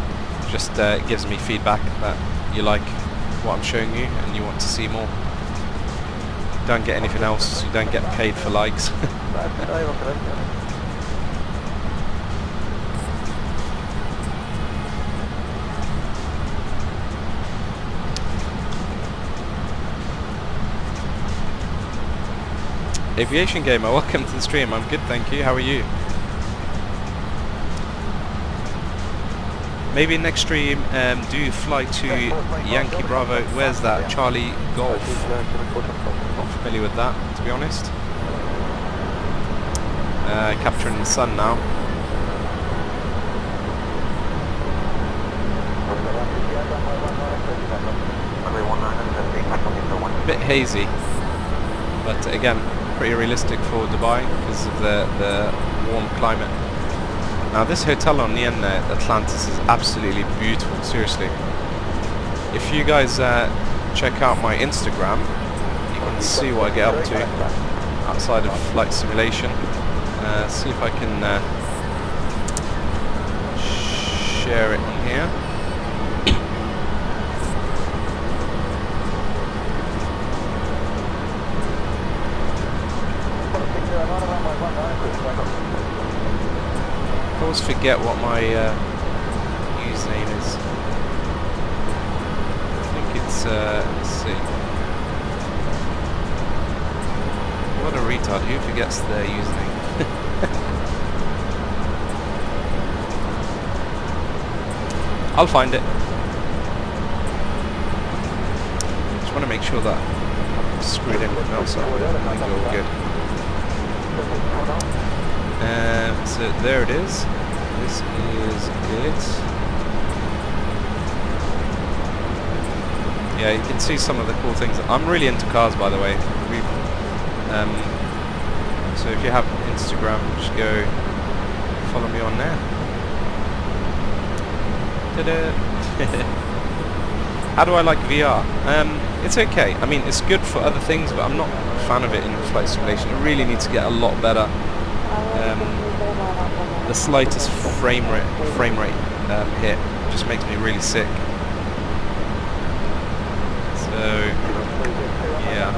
just gives me feedback that you like what I'm showing you and you want to see more. You don't get anything else, you don't get paid for likes. Aviation Gamer, welcome to the stream. I'm good, thank you. How are you? Maybe next stream, do fly to Yankee Bravo. Where's that? Charlie Golf. Not familiar with that, to be honest. Capturing the sun now. A bit hazy, but again, pretty realistic for Dubai because of the warm climate. Now this hotel on the end there, Atlantis, is absolutely beautiful, seriously. If you guys check out my Instagram, you can see what I get up to outside of flight simulation. See if I can share it on here. I always forget what my username is. I think it's, let's see. What a retard, who forgets their username? I'll find it. Just want to make sure that I'm screwed in with no, so I think we're all good. So there it is. This is it. Yeah, you can see some of the cool things. I'm really into cars, by the way. So if you have Instagram, just go follow me on there. Ta-da! How do I like VR? It's okay. I mean, it's good for other things, but I'm not a fan of it in flight simulation. It really needs to get a lot better. The slightest frame rate hit just makes me really sick. So yeah,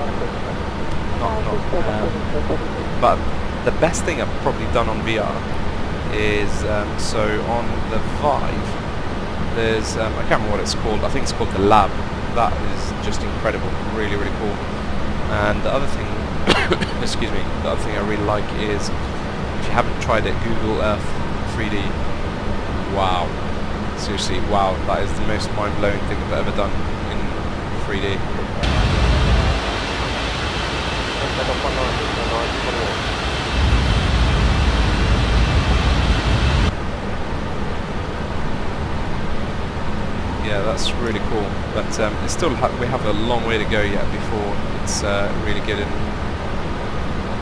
but the best thing I've probably done on VR is so on the Vive There's, I can't remember what it's called, I think it's called the Lab. That is just incredible, really, really cool. And the other thing, excuse me, the other thing I really like is, if you haven't tried it, Google Earth 3D. Wow. Seriously, wow, that is the most mind-blowing thing I've ever done in 3D. Yeah, that's really cool, but it's still we have a long way to go yet before it's really good in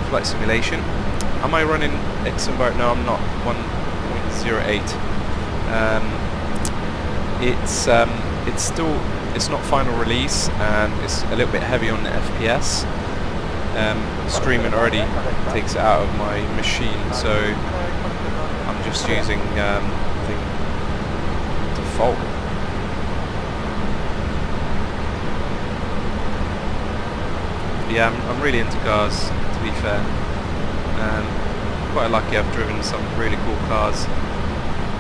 flight simulation. Am I running Exenbart? No, I'm not. 1.08. It's not final release, and it's a little bit heavy on the FPS. Streaming already takes it out of my machine, so I'm just using I think default. Yeah, I'm really into cars, to be fair. Quite lucky I've driven some really cool cars,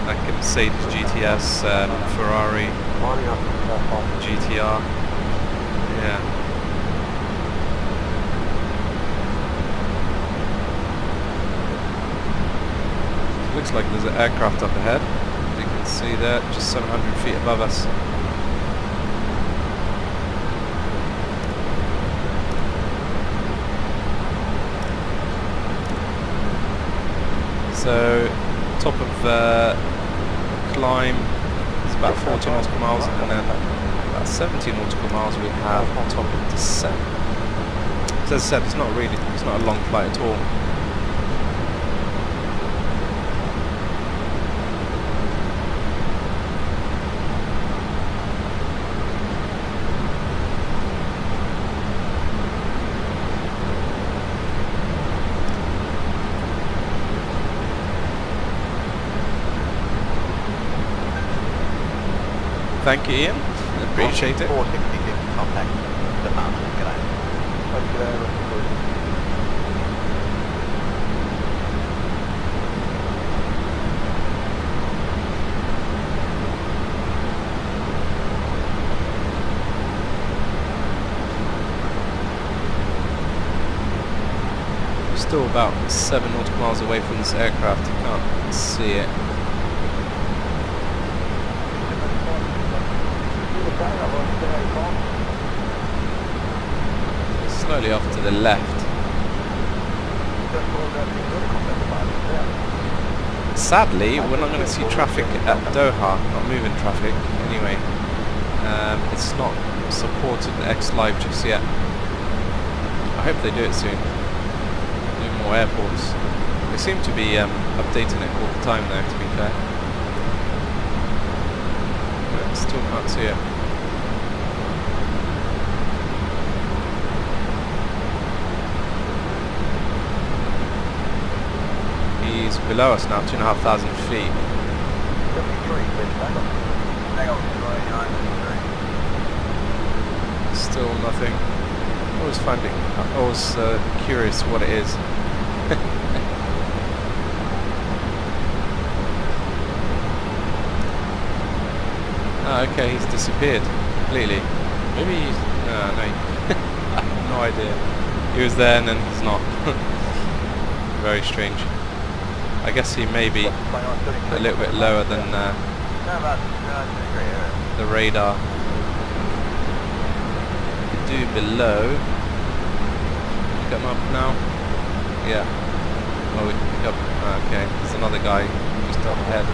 like a Mercedes GTS, Ferrari, GTR. Yeah. Looks like there's an aircraft up ahead. You can see that, just 700 feet above us. So, top of climb is about 40 nautical miles, and then about 70 nautical miles we have on top of descent. So as I said, it's not a long flight at all. Thank you, Ian. Appreciate it. 460 contact the mountain. We're still about 7 nautical miles away from this aircraft. You can't see it. Slowly off to the left. Sadly, we're not going to see traffic at Doha, not moving traffic anyway. It's not supported X Live just yet. I hope they do it soon. Do more airports. They seem to be updating it all the time though, to be fair. But still can't see it. He's below us now, 2,500 feet. Still nothing. Always curious what it is. Oh, okay, he's disappeared completely. Maybe he's... no, I have no idea. He was there and then he's not. Very strange. I guess he may be a little bit lower than the radar. Do below. Pick him up now. Yeah. Oh, we can pick up. Okay, there's another guy just up ahead.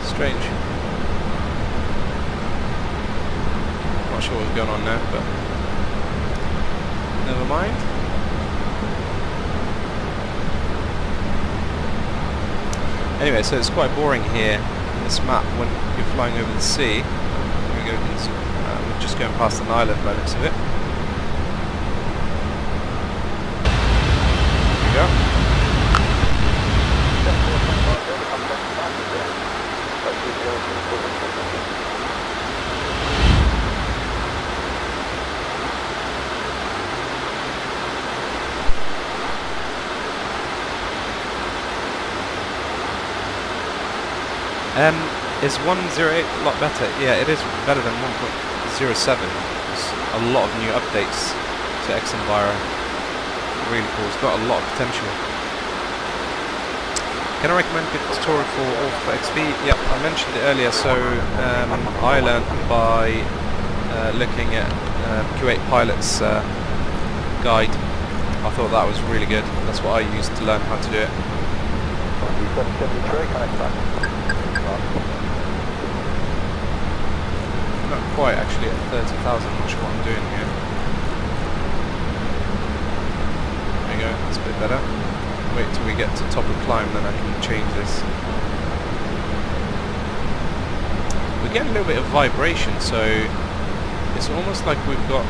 Strange. Not sure what's going on now, but never mind. Anyway, so it's quite boring here in this map when you're flying over the sea. We're just going past an island by the looks of it. There we go. Is 1.08 a lot better? Yeah, it is better than 1.07. There's a lot of new updates to X-Enviro. Really cool. It's got a lot of potential. Can I recommend a good tutorial for Auto XP? Yep, I mentioned it earlier. So I learned by looking at Q8 Pilot's guide. I thought that was really good. That's what I used to learn how to do it. Not quite actually at 30,000. Not sure what I'm doing here. There you go. That's a bit better. Wait till we get to top of climb, then I can change this. We're getting a little bit of vibration, so it's almost like we've got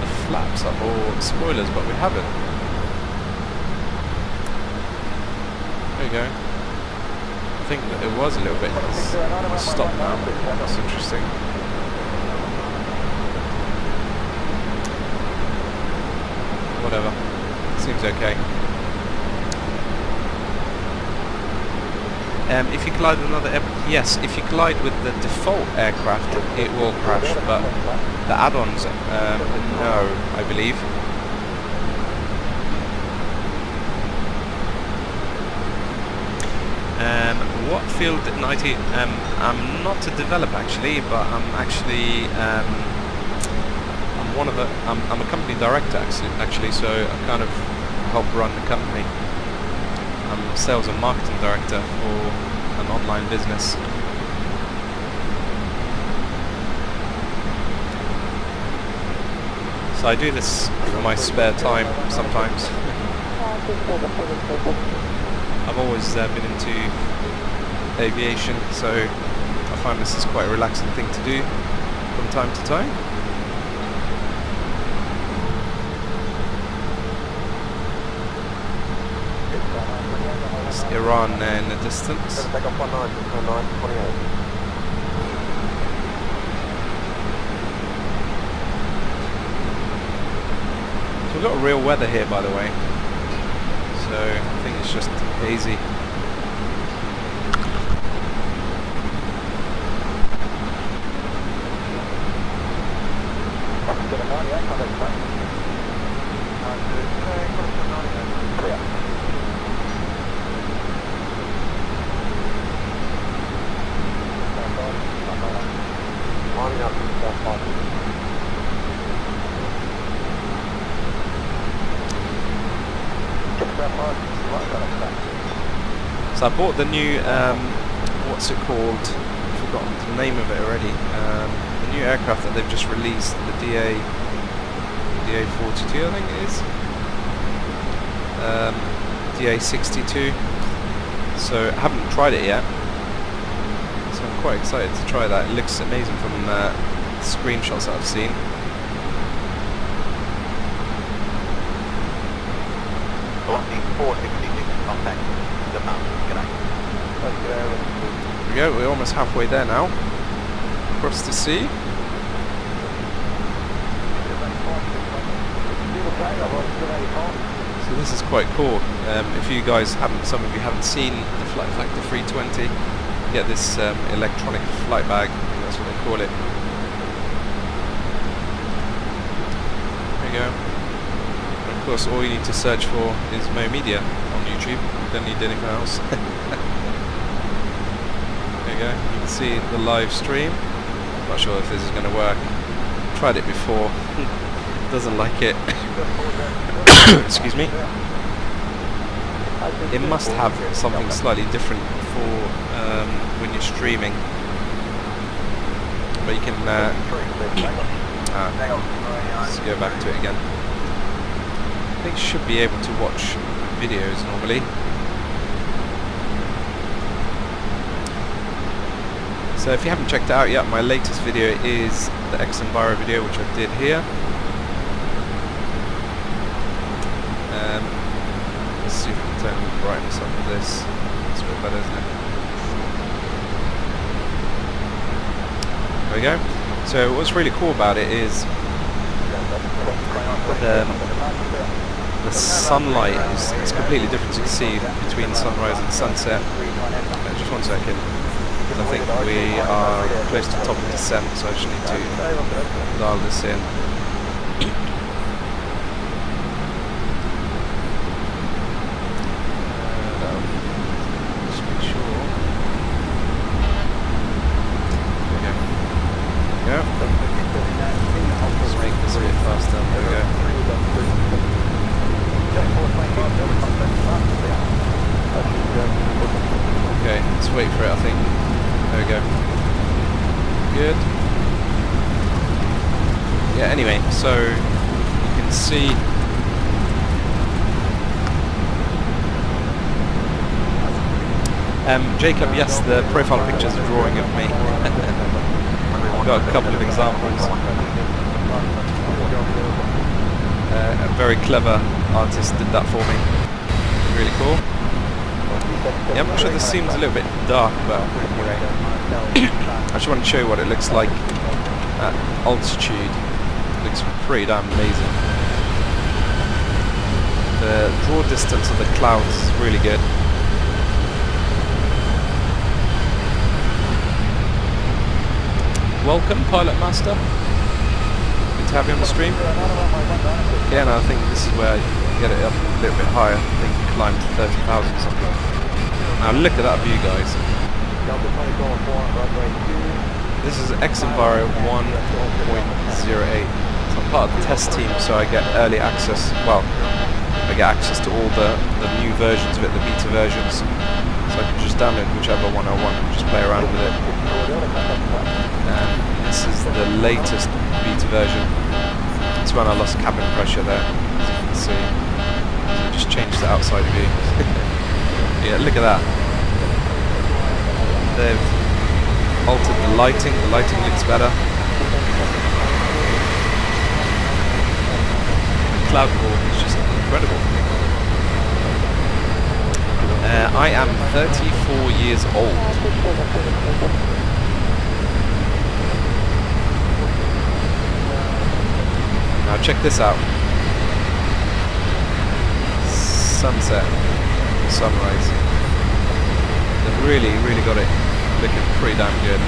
the flaps up or spoilers, but we haven't. There you go. I think that it was a little bit. It's stopped now. That's interesting. Whatever. Seems okay. If you collide with another yes, if you collide with the default aircraft, it will crash, but the add-ons, no, I believe. What field 90? I'm not a developer actually, but I'm actually I'm one of the I'm a company director actually, so I kind of help run the company. I'm sales and marketing director for an online business. So I do this for my spare time sometimes. I've always been into aviation, so I find this is quite a relaxing thing to do from time to time. It's Iran in the distance. So we've got real weather here, by the way, so I think it's just hazy. So I bought the new, what's it called? I've forgotten the name of it already. The new aircraft that they've just released, the DA42, I think it is. DA62. So I haven't tried it yet. So I'm quite excited to try that. It looks amazing from screenshots that I've seen. There we go, we're almost halfway there now. Across the sea. So this is quite cool. If you guys haven't, some of you haven't seen the Flight Factor 320, you get this electronic flight bag, that's what they call it. There you go. And of course all you need to search for is Mo Media on YouTube, you don't need anything else. There you go, you can see the live stream. Not sure if this is going to work. Tried it before, doesn't like it. Excuse me. It must have something slightly different for when you're streaming. But you can let's go back to it again. I think you should be able to watch videos normally. So if you haven't checked it out yet, my latest video is the X-Enviro video, which I did here. Let's see if we can turn the brightness up of this. It's a bit better, isn't it? There we go. So what's really cool about it is the sunlight is completely different. You can see between sunrise and sunset. Just one second. because I think we are close to top of descent, so I just need to dial this in. Just make sure. There we go. Let's make this a bit faster. There we go. Okay, let's wait for it, I think. There we go. Good. Yeah, anyway, so you can see Jacob, yes, the profile picture is a drawing of me. I've got a couple of examples. A very clever artist did that for me. Really cool. Yeah, I'm sure this seems a little bit dark, but anyway. I just want to show you what it looks like at altitude. It looks pretty damn amazing. The draw distance of the clouds is really good. Welcome, Pilot Master. Good to have you on the stream. Yeah, no, I think this is where you get it up a little bit higher. I think you climb to 30,000 or something. Now look at that view, guys. This is X-Enviro 1.08. So I'm part of the test team, so I get early access. Well, I get access to all the new versions of it, the beta versions. So I can just download whichever one I want and just play around with it. This is the latest beta version. It's when I lost cabin pressure there, as you can see. I just changed the outside view. Yeah, look at that. They've altered the lighting looks better. The cloud ball is just incredible. I am 34 years old. Now check this out. Sunset, sunrise. They've really got it looking pretty damn good.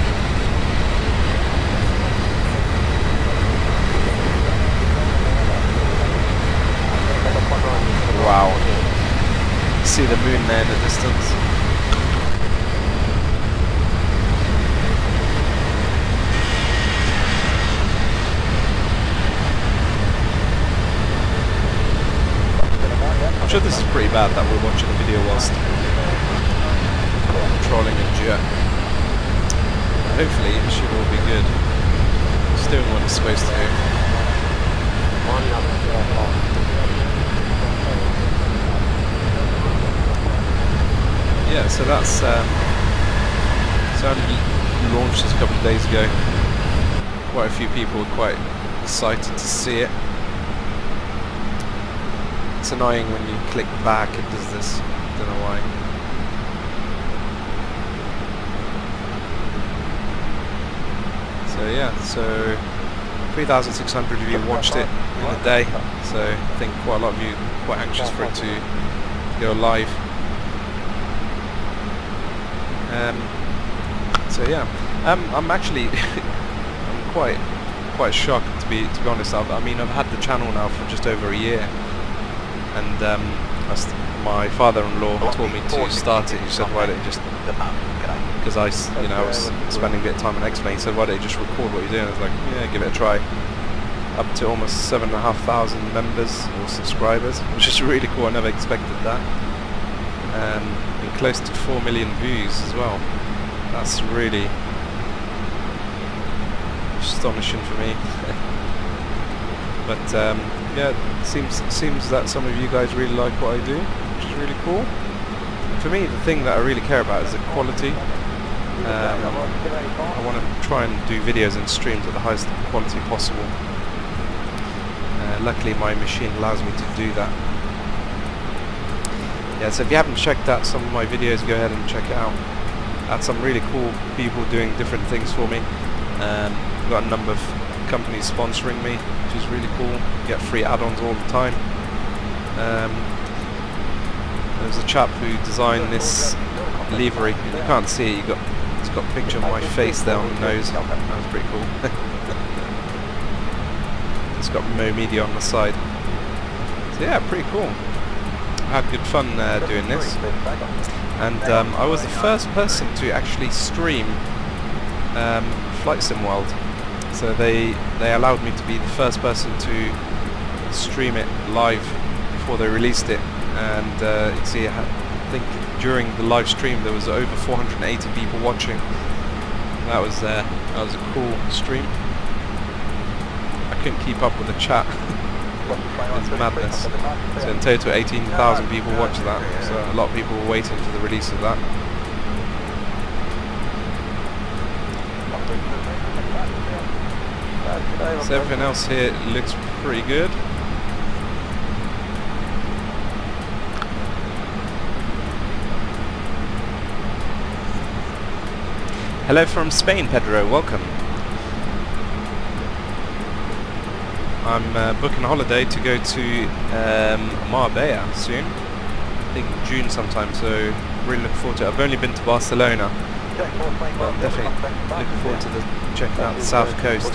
Wow. See the moon there in the distance. I'm sure this is pretty bad that we're watching the video whilst controlling a jet. Hopefully it should all be good. It's doing what it's supposed to do. Yeah, so that's so I launched this a couple of days ago. Quite a few people were quite excited to see it. It's annoying when you click back, it does this. Don't know why. So yeah, so 3,600 of you watched it in a day. So I think quite a lot of you are quite anxious for it to go live. So yeah, I'm actually I'm quite shocked to be honest. I mean, I've had the channel now for just over a year, and my father-in-law told me to start it. He said, why don't you just, because I was spending a bit of time on X-Plane, he said, why don't you just record what you're doing? I was like, yeah, give it a try. Up to almost 7,500 members or subscribers, which is really cool. I never expected that. And close to 4 million views as well. That's really astonishing for me. But yeah, it seems that some of you guys really like what I do, which is really cool. For me, the thing that I really care about is the quality. I want to try and do videos and streams at the highest quality possible. Luckily my machine allows me to do that. Yeah, so if you haven't checked out some of my videos, go ahead and check it out. I had some really cool people doing different things for me. I've got a number of companies sponsoring me, which is really cool. You get free add-ons all the time. There's a chap who designed this livery. You can't see it. It's got a picture of my face there on the nose. That was pretty cool. It's got Mo Media on the side. So yeah, pretty cool. I had good fun doing this. And I was the first person to actually stream Flight Sim World. So they allowed me to be the first person to stream it live before they released it. And you can see, I think during the live stream there was over 480 people watching. That was a cool stream. I couldn't keep up with the chat. It's madness. So in total 18,000 people watched that. So a lot of people were waiting for the release of that. So everything else here looks pretty good. Hello from Spain, Pedro, welcome. I'm booking a holiday to go to Marbella soon. I think June sometime, so really looking forward to it. I've only been to Barcelona, but I'm definitely looking forward to checking out the south coast.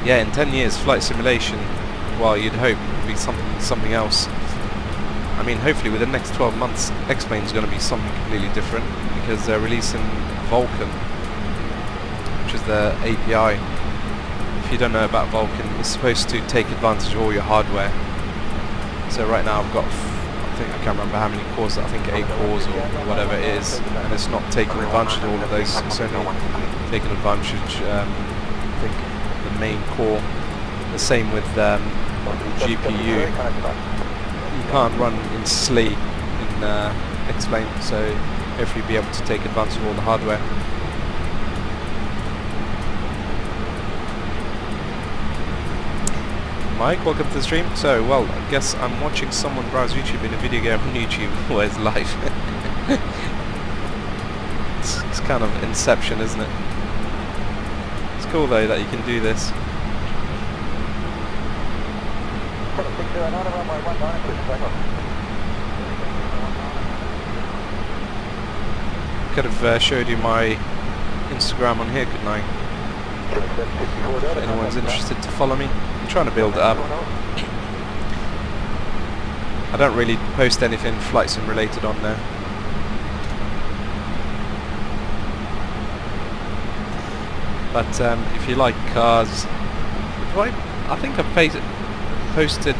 Yeah, in 10 years, flight simulation, well, you'd hope would be something else. I mean, hopefully within the next 12 months, X-Plane's going to be something completely different, because they're releasing Vulkan, which is the API. If you don't know about Vulkan, it's supposed to take advantage of all your hardware. So right now I've got, I can't remember how many cores, I think 8 cores or whatever it is, and it's not taking advantage of all of those, it's only taking advantage, I think, the main core. The same with GPU. You can't run in SLE in X-Plane, so hopefully you'll be able to take advantage of all the hardware. Mike, welcome to the stream. So, well, I guess I'm watching someone browse YouTube in a video game on YouTube where it's live. It's kind of Inception, isn't it? It's cool though that you can do this. Could have showed you my Instagram on here, couldn't I? If anyone's interested to follow me. I'm trying to build it up. I don't really post anything flight sim related on there. But if you like cars, I think I've posted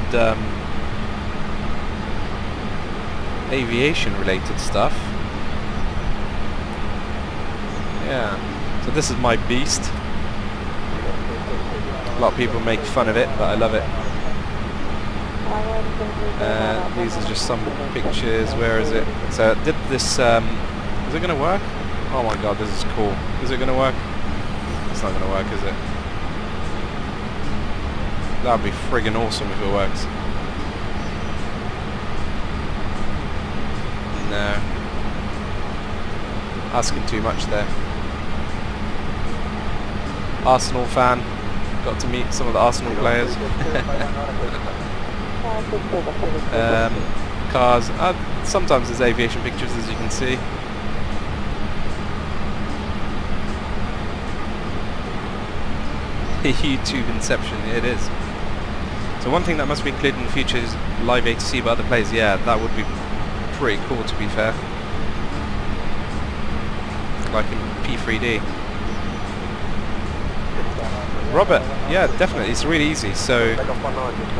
aviation related stuff. Yeah, so this is my beast. A lot of people make fun of it, but I love it. These are just some pictures. Where is it? So I did this, is it going to work? Oh my god, this is cool. Is it going to work? It's not going to work, is it? That would be friggin' awesome if it works. No. Asking too much there. Arsenal fan. Got to meet some of the Arsenal players. Cars. Sometimes there's aviation pictures, as you can see. YouTube Inception, it is. So one thing that must be included in the future is live ATC by other players. Yeah, that would be pretty cool, to be fair. Like in P3D. Robert, yeah, definitely, it's really easy. So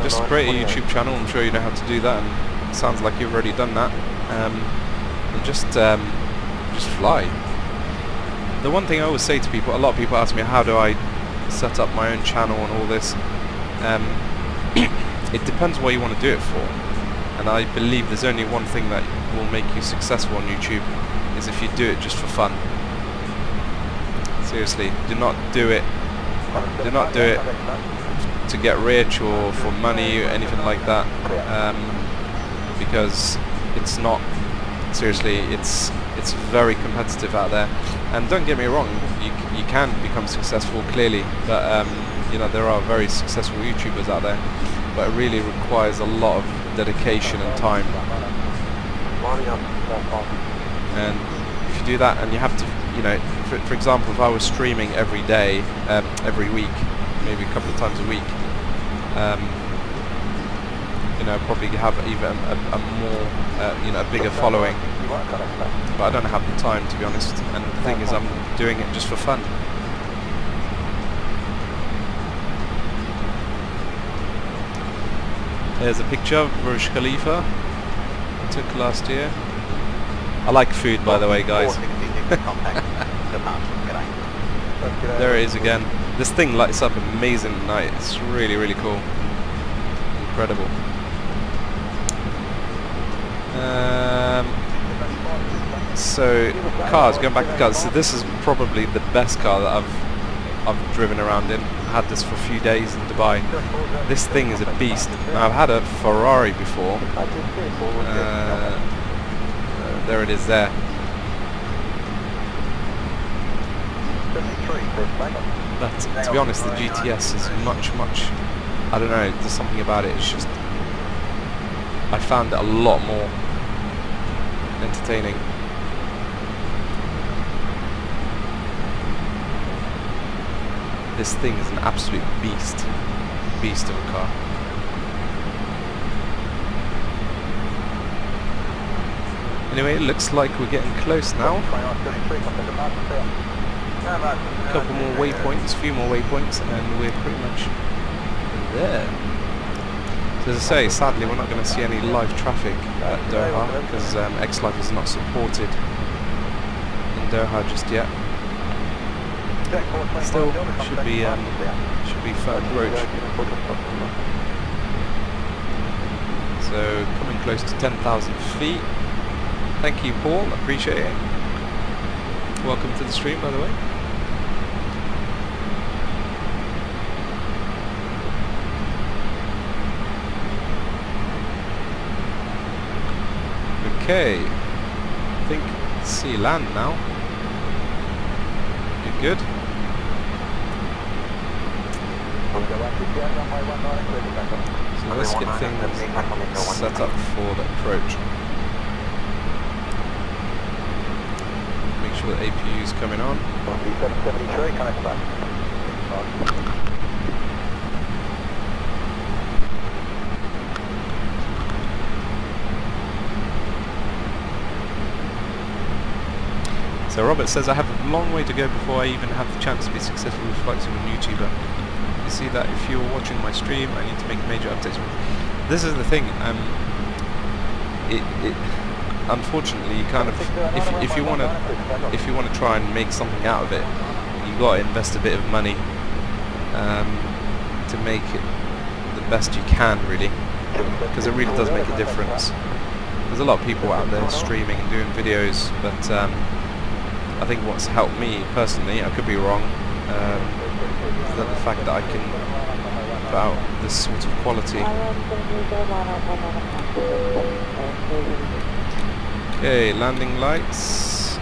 just create a YouTube channel. I'm sure you know how to do that, and it sounds like you've already done that. And just fly. The one thing I always say to people, a lot of people ask me, how do I set up my own channel and all this? It depends what you want to do it for, and I believe there's only one thing that will make you successful on YouTube, is if you do it just for fun. Seriously, do not do it to get rich or for money or anything like that, because it's not. Seriously, it's very competitive out there, and don't get me wrong, you can become successful clearly, but you know, there are very successful YouTubers out there, but it really requires a lot of dedication and time. And you do that, and you have to, you know, for example, if I was streaming every day, every week, maybe a couple of times a week, you know, probably have even a more, you know, a bigger following. But I don't have the time, to be honest. And the thing is, I'm doing it just for fun. There's a picture of Burj Khalifa I took last year. I like food, by the way, guys. There it is again. This thing lights up amazing at night. It's really, really cool. Incredible. So cars, going back to cars. So this is probably the best car that I've driven around in. I had this for a few days in Dubai. This thing is a beast. Now I've had a Ferrari before. There it is there. But to be honest, the GTS is much, I don't know, there's something about it, it's just, I found it a lot more entertaining. This thing is an absolute beast of a car. Anyway, it looks like we're getting close now. A couple more waypoints, a few more waypoints, and we're pretty much there. So as I say, sadly we're not going to see any live traffic at Doha because X-Life is not supported in Doha just yet. Still, should be fun approach. So coming close to 10,000 feet. Thank you, Paul. Appreciate it. Welcome to the stream, by the way. Okay, I think see land now. Good. So let's get things set up for the approach. Make sure the APU is coming on. So Robert says, I have a long way to go before I even have the chance to be successful with flights with a YouTuber. You see that if you're watching my stream, I need to make major updates. This is the thing. Unfortunately, you kind of, if you want to try and make something out of it, you got to invest a bit of money to make it the best you can, really, because it really does make a difference. There's a lot of people out there streaming and doing videos, but I think what's helped me personally, I could be wrong, is that the fact that I can put out this sort of quality. Okay, landing lights.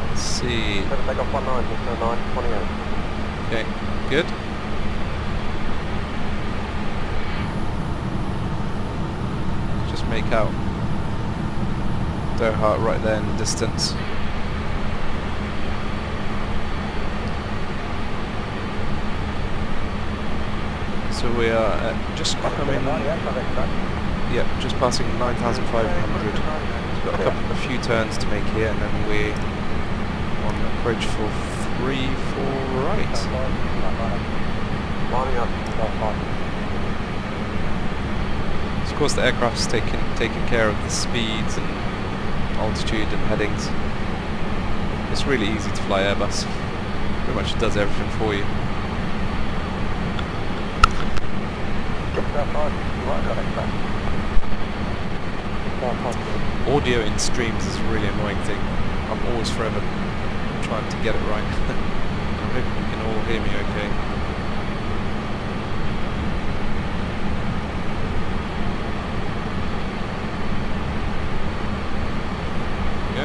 Let's see. Okay, good. Just make out Doha right there in the distance. So we are just coming, just passing 9,500. We've got a few turns to make here, and then we're on approach for 3-4 right. Of course, the aircraft's taking care of the speeds and altitude and headings. It's really easy to fly Airbus. Pretty much does everything for you. Audio in streams is a really annoying thing. I'm always forever trying to get it right. I hope you can all hear me okay.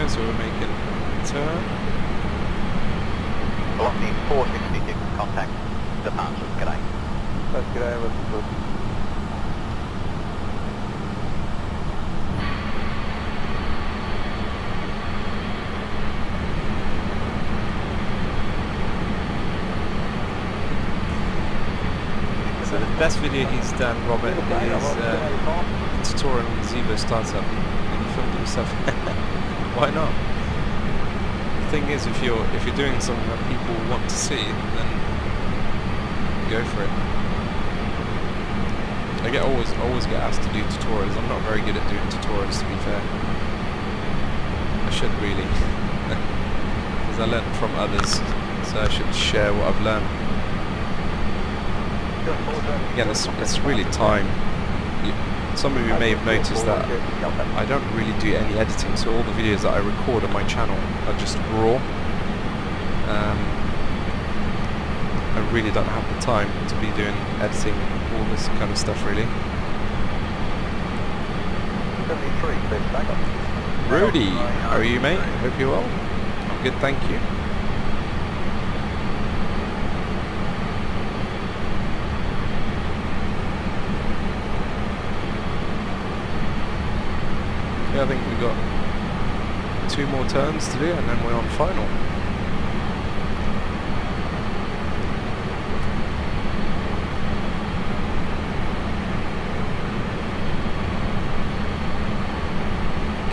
So we're making a turn. Velocity 466, contact. Departure, g'day. That's good, good. So the best video he's done, Robert, is tutorial on the Zevo startup, and he filmed himself. Why not? The thing is, if you're doing something that people want to see, then go for it. I always get asked to do tutorials. I'm not very good at doing tutorials, to be fair. I should really, because I learned from others, so I should share what I've learned. Again, it's really time. Some of you may have noticed that I don't really do any editing, so all the videos that I record on my channel are just raw. I really don't have the time to be doing editing, all this kind of stuff really. Rudy, how are you, mate? Hope you're well. I'm good, thank you. I think we've got 2 more turns to do and then we're on final.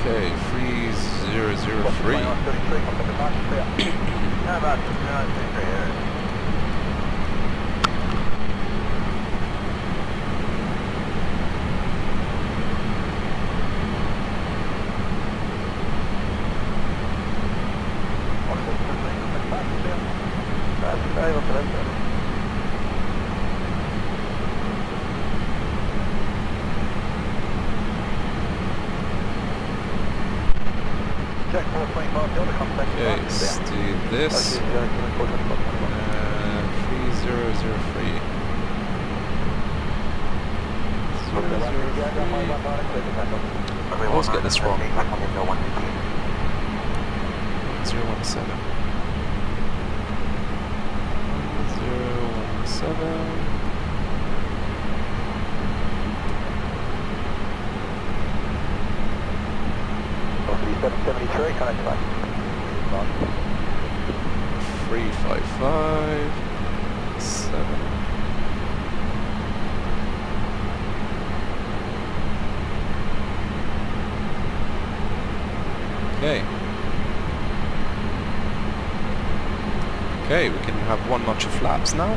Okay, 3003. Okay, let's do this. 3003. I always get this wrong. 017. 017. $773, connect back. 355 7. Okay. Okay, we can have 1 notch of flaps now.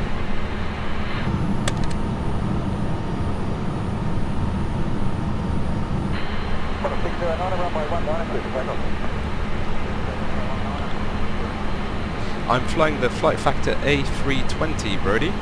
I'm flying the flight factor A320, Brody.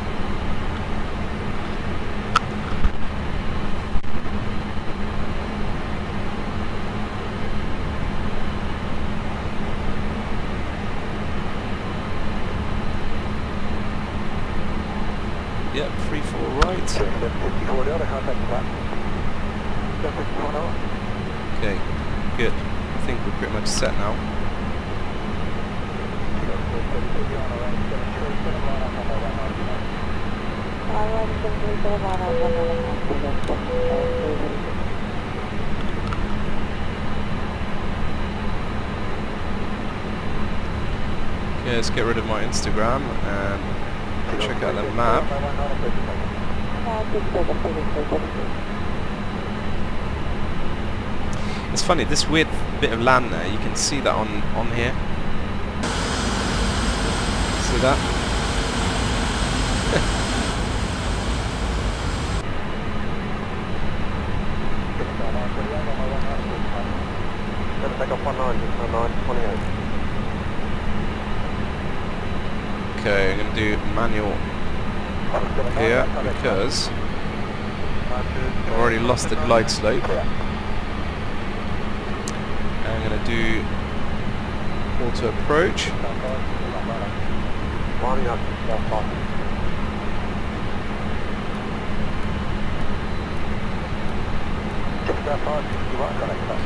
Yep, 3-4 right. Okay, good. I think we're pretty much set now. Okay, let's get rid of my Instagram and check out the map. It's funny, this weird bit of land there, you can see that on here. See that? Okay, I'm going to do manual here because I've already lost the glide slope. I'm going to do auto approach.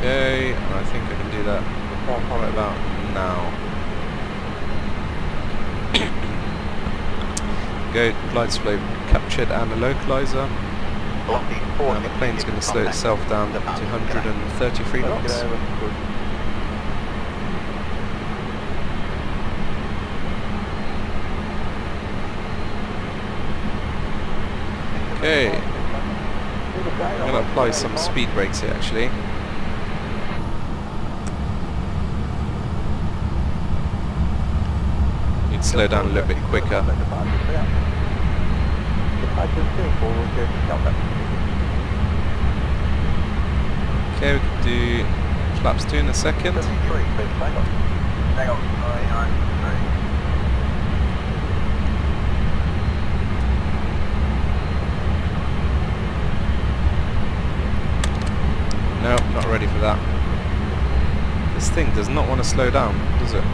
Okay, I think I can do that right about now. Go, glide slope captured and a localizer. Now the plane's going to slow itself down to 133 knots. Okay, I'm going to apply some speed brakes here actually. Need to slow down a little bit quicker. Okay, we can do flaps 2 in a second. No, not ready for that. This thing does not want to slow down, does it?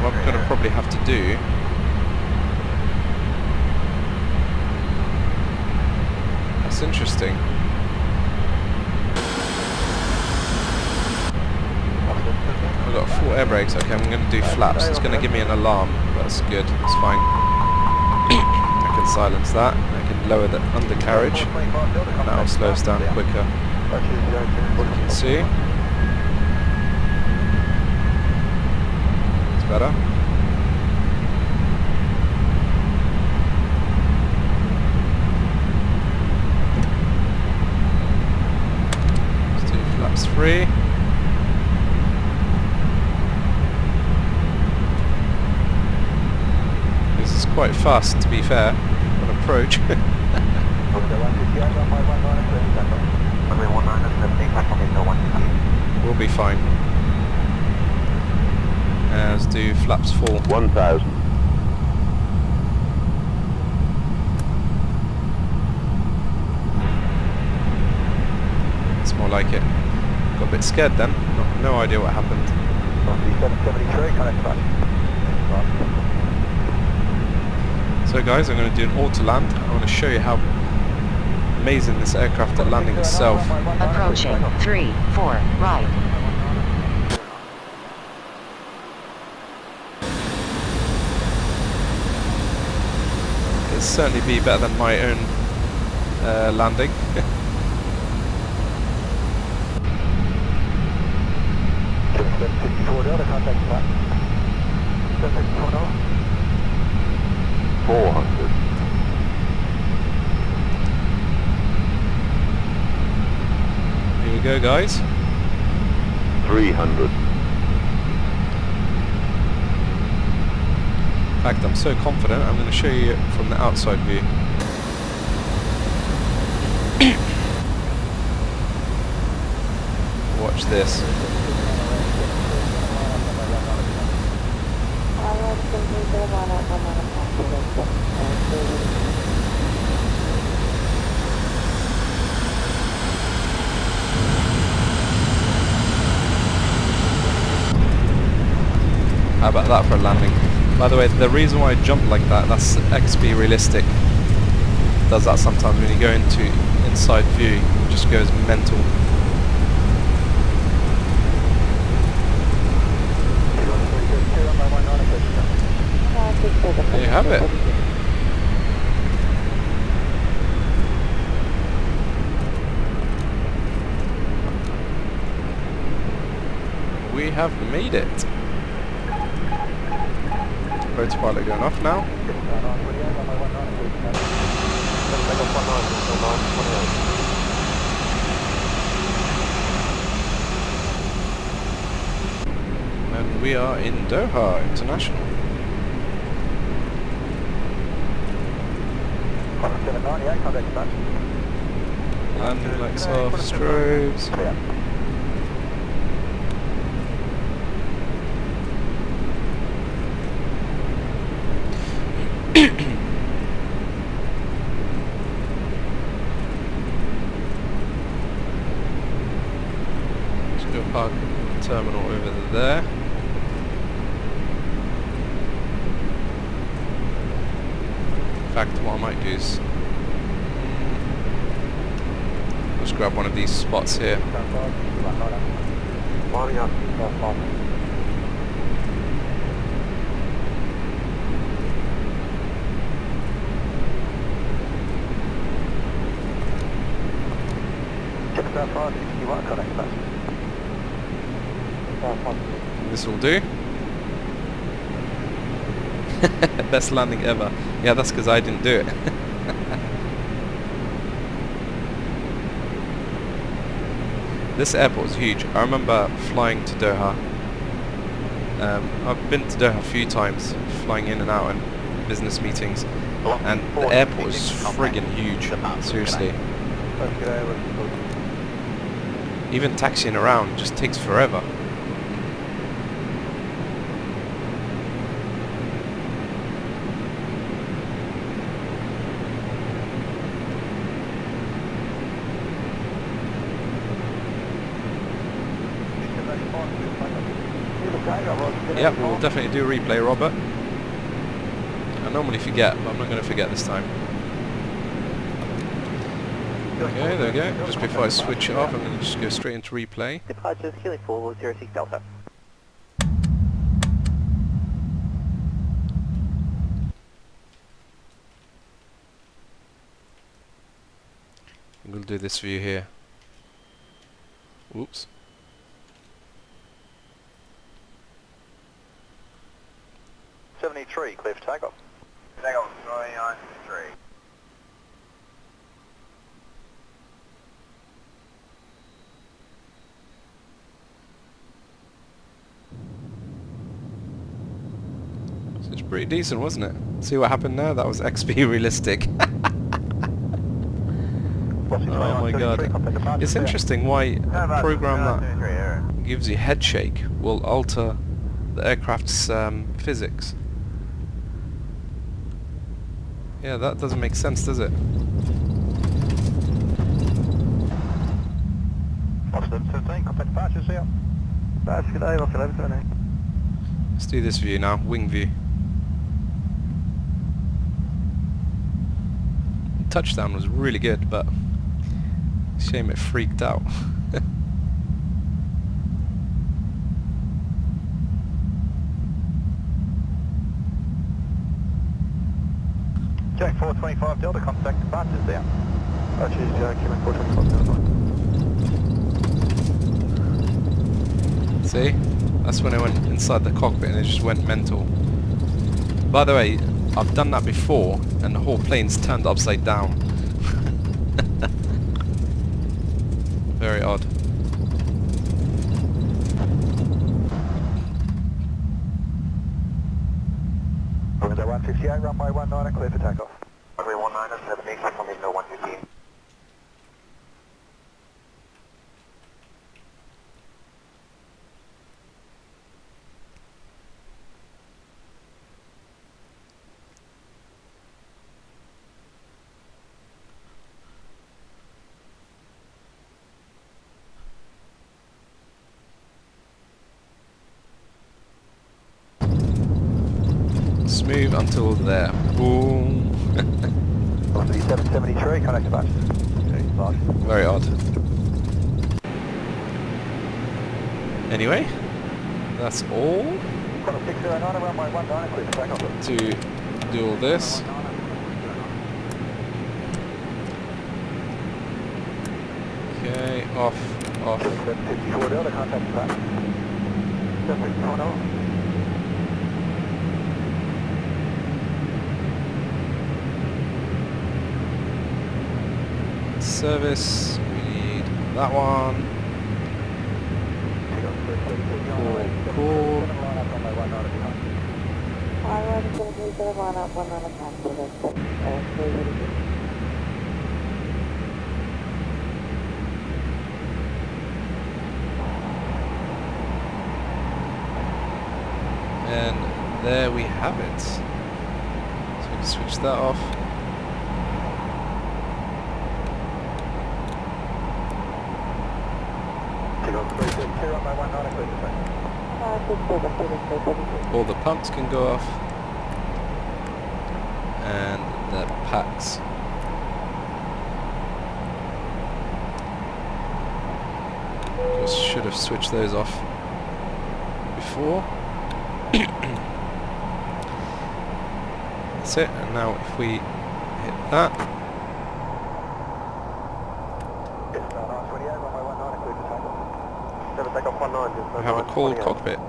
What I'm going to probably have to do that's interesting. I've got 4 air brakes. Okay, I'm going to do flaps. It's going to give me an alarm. That's good. It's fine. I can silence that. I can lower the undercarriage. And that'll slow us down quicker. As you can see. It's better. Let's do flaps 3. Quite fast, to be fair, on approach. We'll be fine. Let's do flaps 4. 1,000. It's more like it. Got a bit scared then. No idea what happened. So guys, I'm going to do an auto land. I want to show you how amazing this aircraft at landing itself. Approaching 3, 4, right. It'll certainly be better than my own landing. Here we go, guys. 300. In fact, I'm so confident, I'm going to show you it from the outside view. Watch this. How about that for a landing? By the way, the reason why I jump like that's XP realistic. It does that sometimes when you go into inside view, it just goes mental. There you have it. We have made it. Autopilot going off now. And we are in Doha International. Landing lights off, strobes. Let's go park the terminal over there. In fact, what I might do is Just grab one of these spots here. This will do. Best landing ever. Yeah, that's because I didn't do it. This airport is huge. I remember flying to Doha. I've been to Doha a few times, flying in and out on business meetings, and the airport is friggin' huge. Seriously. Even taxiing around just takes forever. Yep, we'll definitely do a replay, Robert. I normally forget, but I'm not going to forget this time. Okay, there we go. Just before I switch it off, I'm going to just go straight into replay. Departures Heli 406 Delta. We'll do this view here. Whoops. Clear for takeoff. Takeoff, 393. So it's pretty decent, wasn't it? See what happened there? That was XP realistic. Oh my god. It's interesting why a program that gives you head shake will alter the aircraft's physics. Yeah, that doesn't make sense, does it? Let's do this view now, wing view. Touchdown was really good, but shame it freaked out. Jack 425 Delta, contact departures there. Cheers, Jack, 425 Delta. See? That's when I went inside the cockpit and it just went mental. By the way, I've done that before and the whole plane's turned upside down. Very odd. Window 158, runway 19, clear for takeoff. Runway 19, 76, on window 115. Smooth until there. Boom. 773, contact departures. Very odd. Anyway, that's all 609, runway 19, clear for takeoff. to do all this. Okay, off. 754 Delta, contact departures. 754 Service, we need that one. Cool. Alright, going to the line up, 1 on a pass, so that's 382. And there we have it. So we can switch that off. All the pumps can go off. And the packs. should have switched those off before. That's it, and now if we hit that, we have a cold cockpit.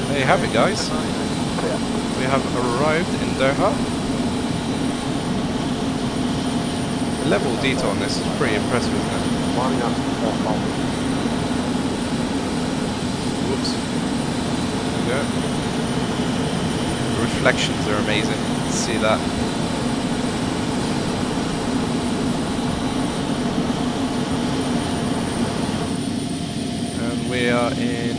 There you have it, guys. We have arrived in Doha. The level of detail on this is pretty impressive, isn't it? Whoops. There we go. The reflections are amazing. See that? And we are in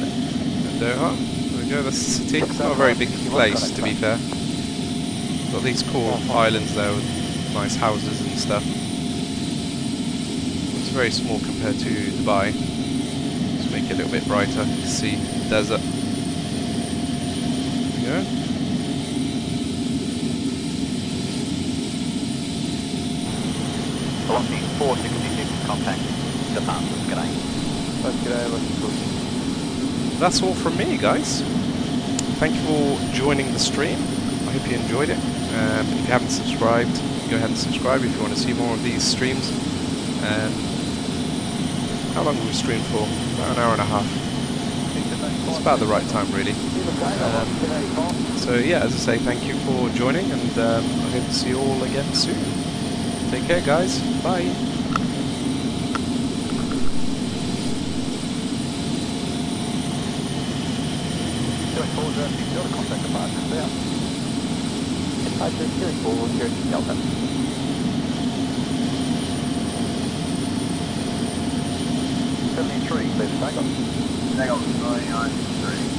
Doha. There we go, that's the city. It's not a very big place, to be fair. Got these cool islands there with nice houses and stuff. It's very small compared to Dubai. Let's make it a little bit brighter. You can see the desert. There we go. Velocity 466, contact department, g'day. That's all from me, guys. Thank you for joining the stream. I hope you enjoyed it. If you haven't subscribed, go ahead and subscribe if you want to see more of these streams. How long have we streamed for? About an hour and a half. It's about the right time, really. So yeah, as I say, thank you for joining, and I hope to see you all again soon. Take care, guys. Bye. Contact department there. 524 Delta. 73, please, takeoff. Takeoff 993.